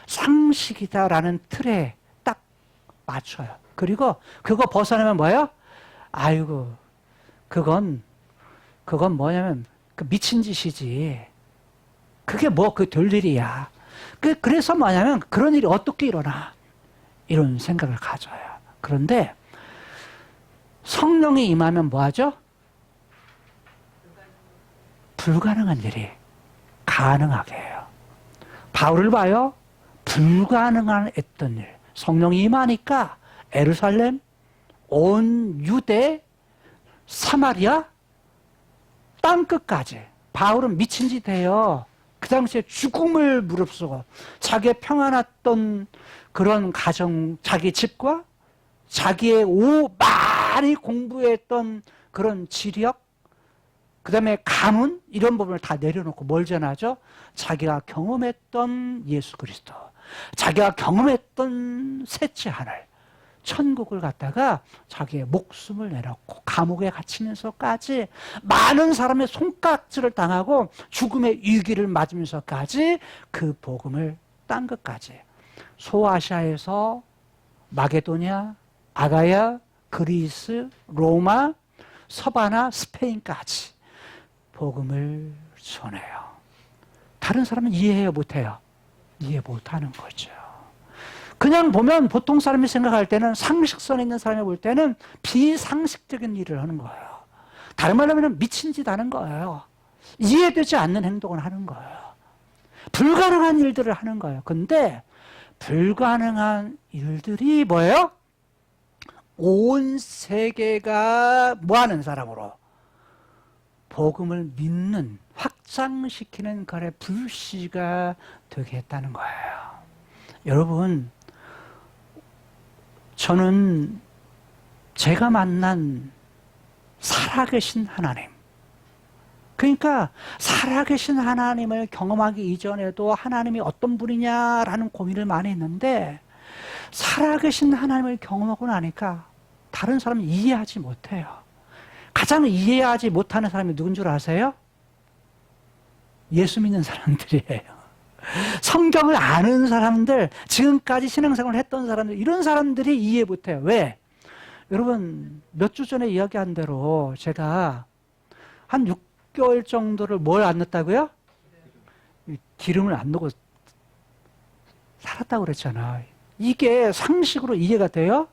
상식이다라는 틀에 딱 맞춰요. 그리고 그거 벗어나면 뭐예요? 아이고, 그건 뭐냐면 그 미친 짓이지. 그게 뭐 그 될 일이야. 그래서 뭐냐면 그런 일이 어떻게 일어나? 이런 생각을 가져요. 그런데 성령이 임하면 뭐하죠? 불가능한 일이 가능하게 해요. 바울을 봐요. 불가능한 했던 일. 성령이 임하니까 예루살렘, 온 유대, 사마리아, 땅끝까지. 바울은 미친 짓 해요. 그 당시에 죽음을 무릅쓰고 자기의 평안했던 그런 가정, 자기 집과 자기의 많이 공부했던 그런 지력, 그 다음에 가문 이런 부분을 다 내려놓고 뭘 전하죠? 자기가 경험했던 예수 그리스도, 자기가 경험했던 셋째 하늘, 천국을 갖다가 자기의 목숨을 내놓고 감옥에 갇히면서까지 많은 사람의 손가락질을 당하고 죽음의 위기를 맞으면서까지 그 복음을 딴 것까지 소아시아에서 마게도냐, 아가야, 그리스, 로마, 서바나, 스페인까지 복음을 전해요. 다른 사람은 이해해요, 못해요? 이해 못하는 거죠. 그냥 보면 보통 사람이 생각할 때는, 상식선에 있는 사람이 볼 때는 비상식적인 일을 하는 거예요. 다른 말로 하면 미친 짓 하는 거예요. 이해되지 않는 행동을 하는 거예요. 불가능한 일들을 하는 거예요. 근데 불가능한 일들이 뭐예요? 온 세계가 뭐하는 사람으로? 복음을 믿는, 확장시키는 그래 불씨가 되게 했다는 거예요. 여러분, 저는 제가 만난 살아계신 하나님, 그러니까 살아계신 하나님을 경험하기 이전에도 하나님이 어떤 분이냐라는 고민을 많이 했는데, 살아계신 하나님을 경험하고 나니까 다른 사람은 이해하지 못해요. 가장 이해하지 못하는 사람이 누군 줄 아세요? 예수 믿는 사람들이에요. 성경을 아는 사람들, 지금까지 신앙생활을 했던 사람들, 이런 사람들이 이해 못해요. 왜? 여러분, 몇 주 전에 이야기한 대로 제가 한 6개월 정도를 뭘 안 넣었다고요? 기름을 안 넣고 살았다고 그랬잖아요. 이게 상식으로 이해가 돼요?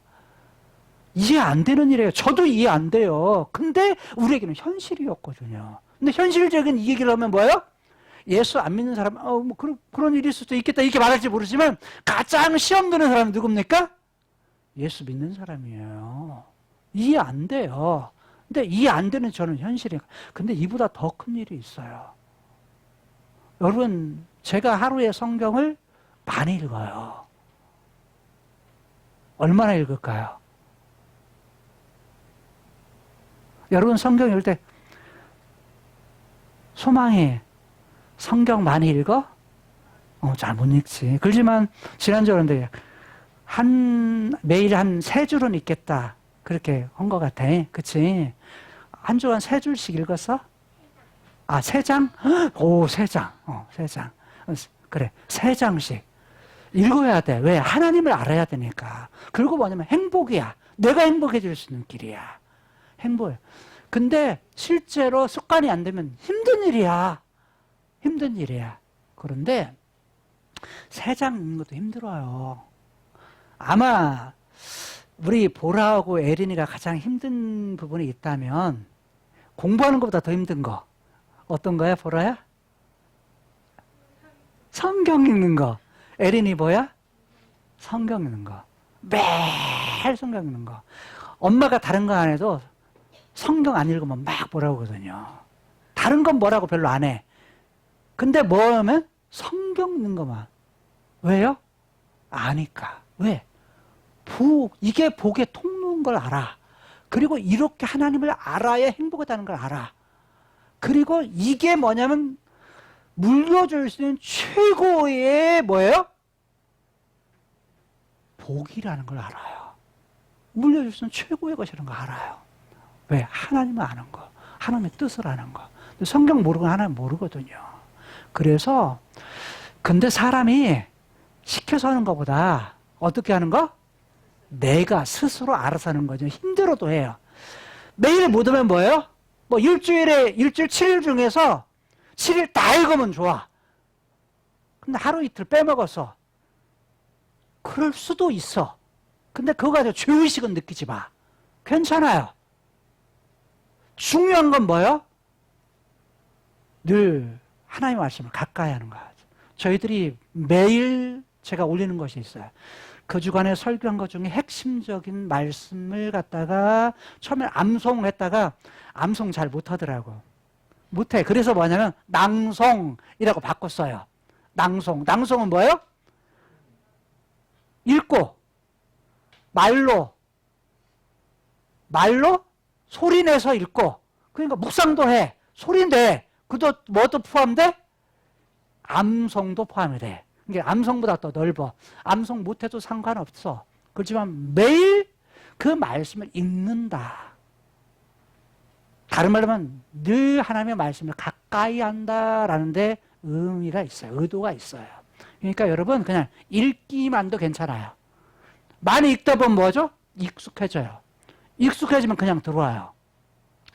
이해 안 되는 일이에요. 저도 이해 안 돼요. 근데 우리에게는 현실이었거든요. 근데 현실적인 이 얘기를 하면 뭐예요? 예수 안 믿는 사람, 뭐 그런 일이 있을 수도 있겠다 이렇게 말할지 모르지만, 가장 시험 드는 사람은 누굽니까? 예수 믿는 사람이에요. 이해 안 돼요. 근데 이해 안 되는 저는 현실이에요. 근데 이보다 더 큰 일이 있어요. 여러분, 제가 하루에 성경을 많이 읽어요. 얼마나 읽을까요? 여러분, 성경 읽을 때 소망이 성경 많이 읽어? 잘 못 읽지. 그렇지만 지난주에 그런데 매일 한 3줄은 읽겠다. 그렇게 한 것 같아. 그치? 한 주 한 3줄씩 읽었어? 3장? 오, 3장. 3장. 그래, 3장씩. 읽어야 돼. 왜? 하나님을 알아야 되니까. 그리고 뭐냐면 행복이야. 내가 행복해질 수 있는 길이야. 행복해. 근데 실제로 습관이 안 되면 힘든 일이야. 힘든 일이야. 그런데 3장 읽는 것도 힘들어요. 아마 우리 보라하고 에린이가 가장 힘든 부분이 있다면 공부하는 것보다 더 힘든 거 어떤 거야, 보라야? 성경 읽는 거. 에린이 뭐야? 성경 읽는 거. 매일 성경 읽는 거. 엄마가 다른 거 안 해도 성경 안 읽으면 막 뭐라고 하거든요. 다른 건 뭐라고 별로 안 해. 근데 뭐 하면? 성경 읽는 것만. 왜요? 아니까. 왜? 이게 복의 통로인 걸 알아. 그리고 이렇게 하나님을 알아야 행복하다는 걸 알아. 그리고 이게 뭐냐면 물려줄 수 있는 최고의 뭐예요? 복이라는 걸 알아요. 물려줄 수 있는 최고의 것이라는 걸 알아요. 왜? 하나님을 아는 거. 하나님의 뜻을 아는 거. 성경 모르고 하나님 모르거든요. 그래서 근데 사람이 시켜서 하는 것보다 어떻게 하는 거? 내가 스스로 알아서 하는 거죠. 힘들어도 해요. 매일 못 하면 뭐예요? 일주일 7일 중에서 7일 다 읽으면 좋아. 근데 하루 이틀 빼먹었어. 그럴 수도 있어. 근데 그거 가지고 죄의식은 느끼지 마. 괜찮아요. 중요한 건 뭐예요? 늘 하나님의 말씀을 가까이 하는 거야. 저희들이 매일 제가 올리는 것이 있어요. 그 주간에 설교한 것 중에 핵심적인 말씀을 갖다가 처음에 암송을 했다가 암송 잘 못하더라고. 못해. 그래서 뭐냐면 낭송이라고 바꿨어요. 낭송. 낭송은 뭐예요? 읽고 말로 소리 내서 읽고, 그러니까 묵상도 해. 소리 내. 그도 뭐도 포함돼? 암송도 포함이 돼. 이게 암송보다 더 넓어. 암송 못해도 상관없어. 그렇지만 매일 그 말씀을 읽는다. 다른 말로 하면 늘 하나님의 말씀을 가까이 한다라는 데 의미가 있어요. 의도가 있어요. 그러니까 여러분 그냥 읽기만도 괜찮아요. 많이 읽다 보면 뭐죠? 익숙해져요. 익숙해지면 그냥 들어와요.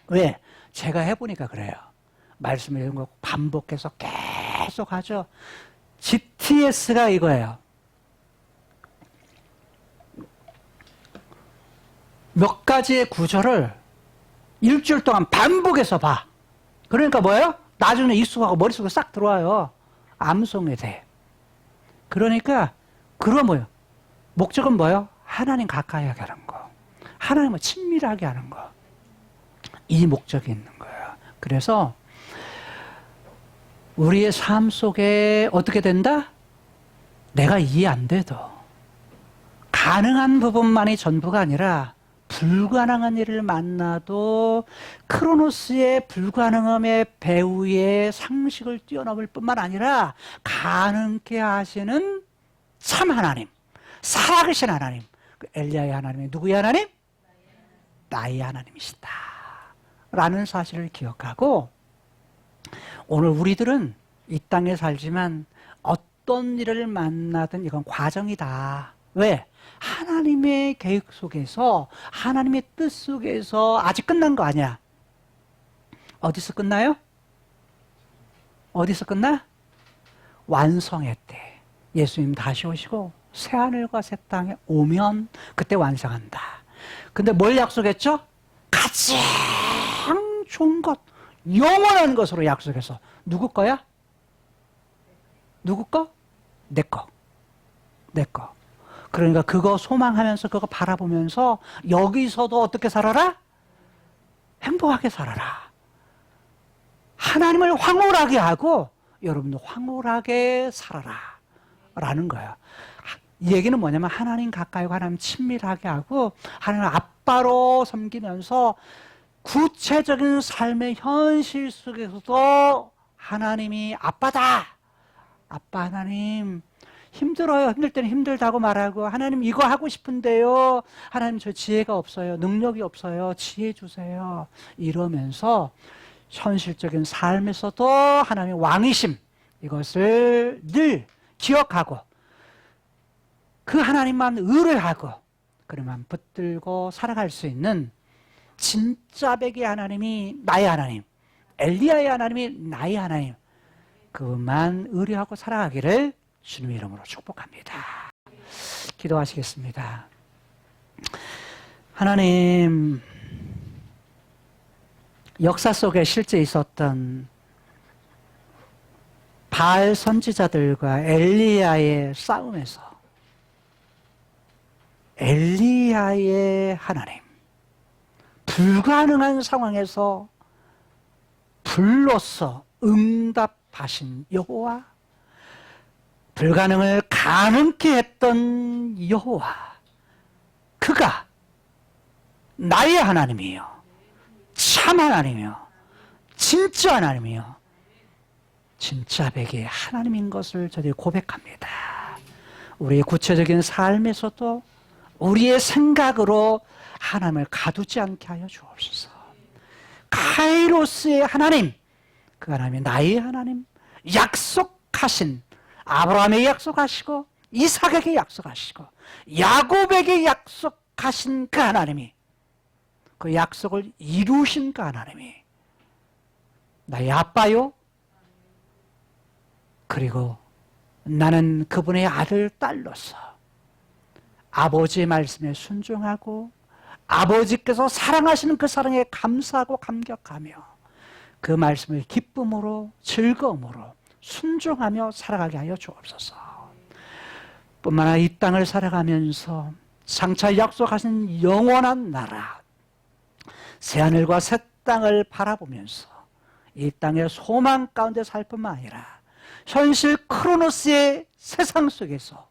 왜? 제가 해보니까 그래요. 말씀을 읽는 거 반복해서 계속 하죠. GTS가 이거예요. 몇 가지의 구절을 일주일 동안 반복해서 봐. 그러니까 뭐예요? 나중에 익숙하고 머릿속에 싹 들어와요. 암송이 돼. 그러니까 그럼 뭐요? 목적은 뭐요? 하나님 가까이 하게 하는 거. 하나님을 친밀하게 하는 거. 이 목적이 있는 거예요. 그래서 우리의 삶 속에 어떻게 된다? 내가 이해 안 돼도 가능한 부분만이 전부가 아니라 불가능한 일을 만나도 크로노스의 불가능함의 배후의 상식을 뛰어넘을 뿐만 아니라 가능케 하시는 참 하나님, 살아계신 하나님, 그 엘리야의 하나님이 누구의 하나님? 나의 하나님이시다 라는 사실을 기억하고, 오늘 우리들은 이 땅에 살지만 어떤 일을 만나든 이건 과정이다. 왜? 하나님의 계획 속에서, 하나님의 뜻 속에서 아직 끝난 거 아니야. 어디서 끝나요? 어디서 끝나? 완성의 때. 예수님 다시 오시고 새하늘과 새 땅에 오면 그때 완성한다. 근데 뭘 약속했죠? 가장 좋은 것, 영원한 것으로 약속해서. 누구 거야? 누구 거? 내 거. 내 거. 그러니까 그거 소망하면서 그거 바라보면서 여기서도 어떻게 살아라? 행복하게 살아라. 하나님을 황홀하게 하고 여러분도 황홀하게 살아라 라는 거예요. 이 얘기는 뭐냐면 하나님 가까이 하나님 친밀하게 하고 하나님 아빠로 섬기면서 구체적인 삶의 현실 속에서도 하나님이 아빠다. 아빠 하나님 힘들어요. 힘들 때는 힘들다고 말하고, 하나님 이거 하고 싶은데요. 하나님 저 지혜가 없어요. 능력이 없어요. 지혜 주세요. 이러면서 현실적인 삶에서도 하나님의 왕이심, 이것을 늘 기억하고 그 하나님만 의뢰하고 그러면 붙들고 살아갈 수 있는 진짜 백의 하나님이 나의 하나님, 엘리야의 하나님이 나의 하나님, 그만 의뢰하고 살아가기를 주님의 이름으로 축복합니다. 기도하시겠습니다. 하나님, 역사 속에 실제 있었던 바알 선지자들과 엘리야의 싸움에서 엘리야의 하나님, 불가능한 상황에서 불로써 응답하신 여호와, 불가능을 가능케 했던 여호와, 그가 나의 하나님이요, 참 하나님이요, 진짜 하나님이요, 진짜 백의 하나님인 것을 저희들이 고백합니다. 우리의 구체적인 삶에서도 우리의 생각으로 하나님을 가두지 않게 하여 주옵소서. 카이로스의 하나님, 그 하나님이 나의 하나님, 약속하신 아브라함에게 약속하시고 이삭에게 약속하시고 야곱에게 약속하신 그 하나님이, 그 약속을 이루신 그 하나님이 나의 아빠요, 그리고 나는 그분의 아들, 딸로서 아버지의 말씀에 순종하고 아버지께서 사랑하시는 그 사랑에 감사하고 감격하며 그 말씀을 기쁨으로 즐거움으로 순종하며 살아가게 하여 주옵소서. 뿐만 아니라 이 땅을 살아가면서 장차 약속하신 영원한 나라, 새하늘과 새 땅을 바라보면서 이 땅의 소망 가운데 살 뿐만 아니라 현실 크로노스의 세상 속에서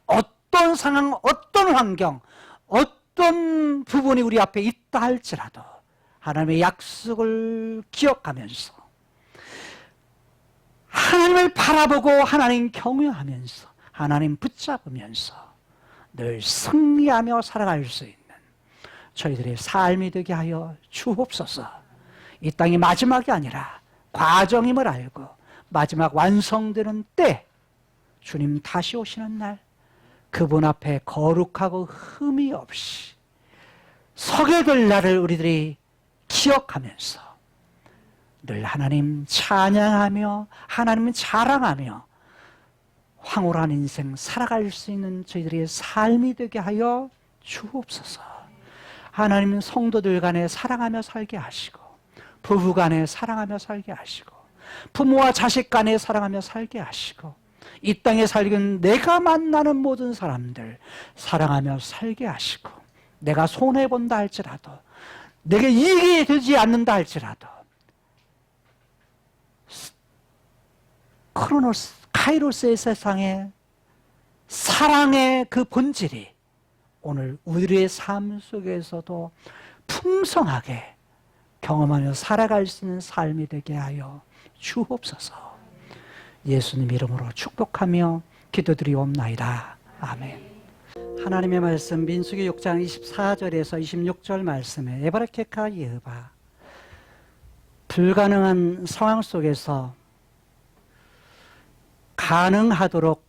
어떤 상황, 어떤 환경, 어떤 부분이 우리 앞에 있다 할지라도 하나님의 약속을 기억하면서 하나님을 바라보고 하나님 경외하면서 하나님 붙잡으면서 늘 승리하며 살아갈 수 있는 저희들의 삶이 되게 하여 주옵소서. 이 땅이 마지막이 아니라 과정임을 알고 마지막 완성되는 때 주님 다시 오시는 날 그분 앞에 거룩하고 흠이 없이 서게 될 날을 우리들이 기억하면서 늘 하나님 찬양하며 하나님 자랑하며 황홀한 인생 살아갈 수 있는 저희들의 삶이 되게 하여 주옵소서. 하나님은 성도들 간에 사랑하며 살게 하시고 부부 간에 사랑하며 살게 하시고 부모와 자식 간에 사랑하며 살게 하시고 이 땅에 살기는 내가 만나는 모든 사람들 사랑하며 살게 하시고, 내가 손해본다 할지라도, 내게 이익이 되지 않는다 할지라도, 카이로스의 세상에 사랑의 그 본질이 오늘 우리의 삶 속에서도 풍성하게 경험하며 살아갈 수 있는 삶이 되게 하여 주옵소서. 예수님 이름으로 축복하며 기도드리옵나이다. 아멘. 하나님의 말씀 민수기 6장 24절에서 26절 말씀에 에바라케카 예흐바, 불가능한 상황 속에서 가능하도록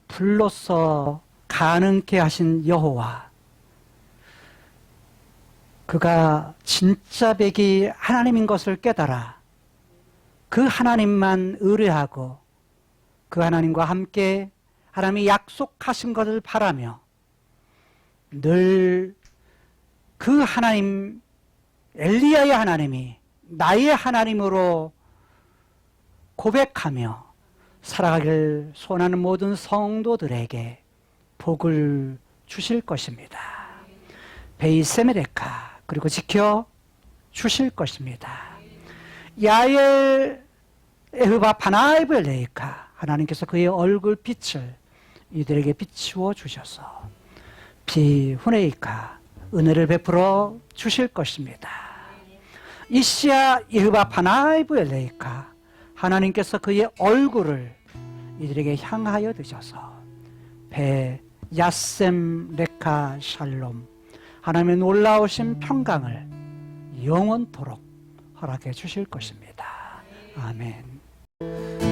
불로써 가능케 하신 여호와, 그가 진짜 백이 하나님인 것을 깨달아 그 하나님만 의뢰하고 그 하나님과 함께 하나님이 약속하신 것을 바라며 늘 그 하나님, 엘리야의 하나님이 나의 하나님으로 고백하며 살아가기를 소원하는 모든 성도들에게 복을 주실 것입니다. 베이세메레카, 그리고 지켜 주실 것입니다. 야엘 에흐바 파나이브 레이카, 하나님께서 그의 얼굴 빛을 이들에게 비추어 주셔서 비후네이카, 은혜를 베풀어 주실 것입니다. 이시야 예흐바 파나이브 레이카, 하나님께서 그의 얼굴을 이들에게 향하여 드셔서 베 야셈 레카 샬롬, 하나님의 놀라우신 평강을 영원토록 허락해 주실 것입니다. 아멘.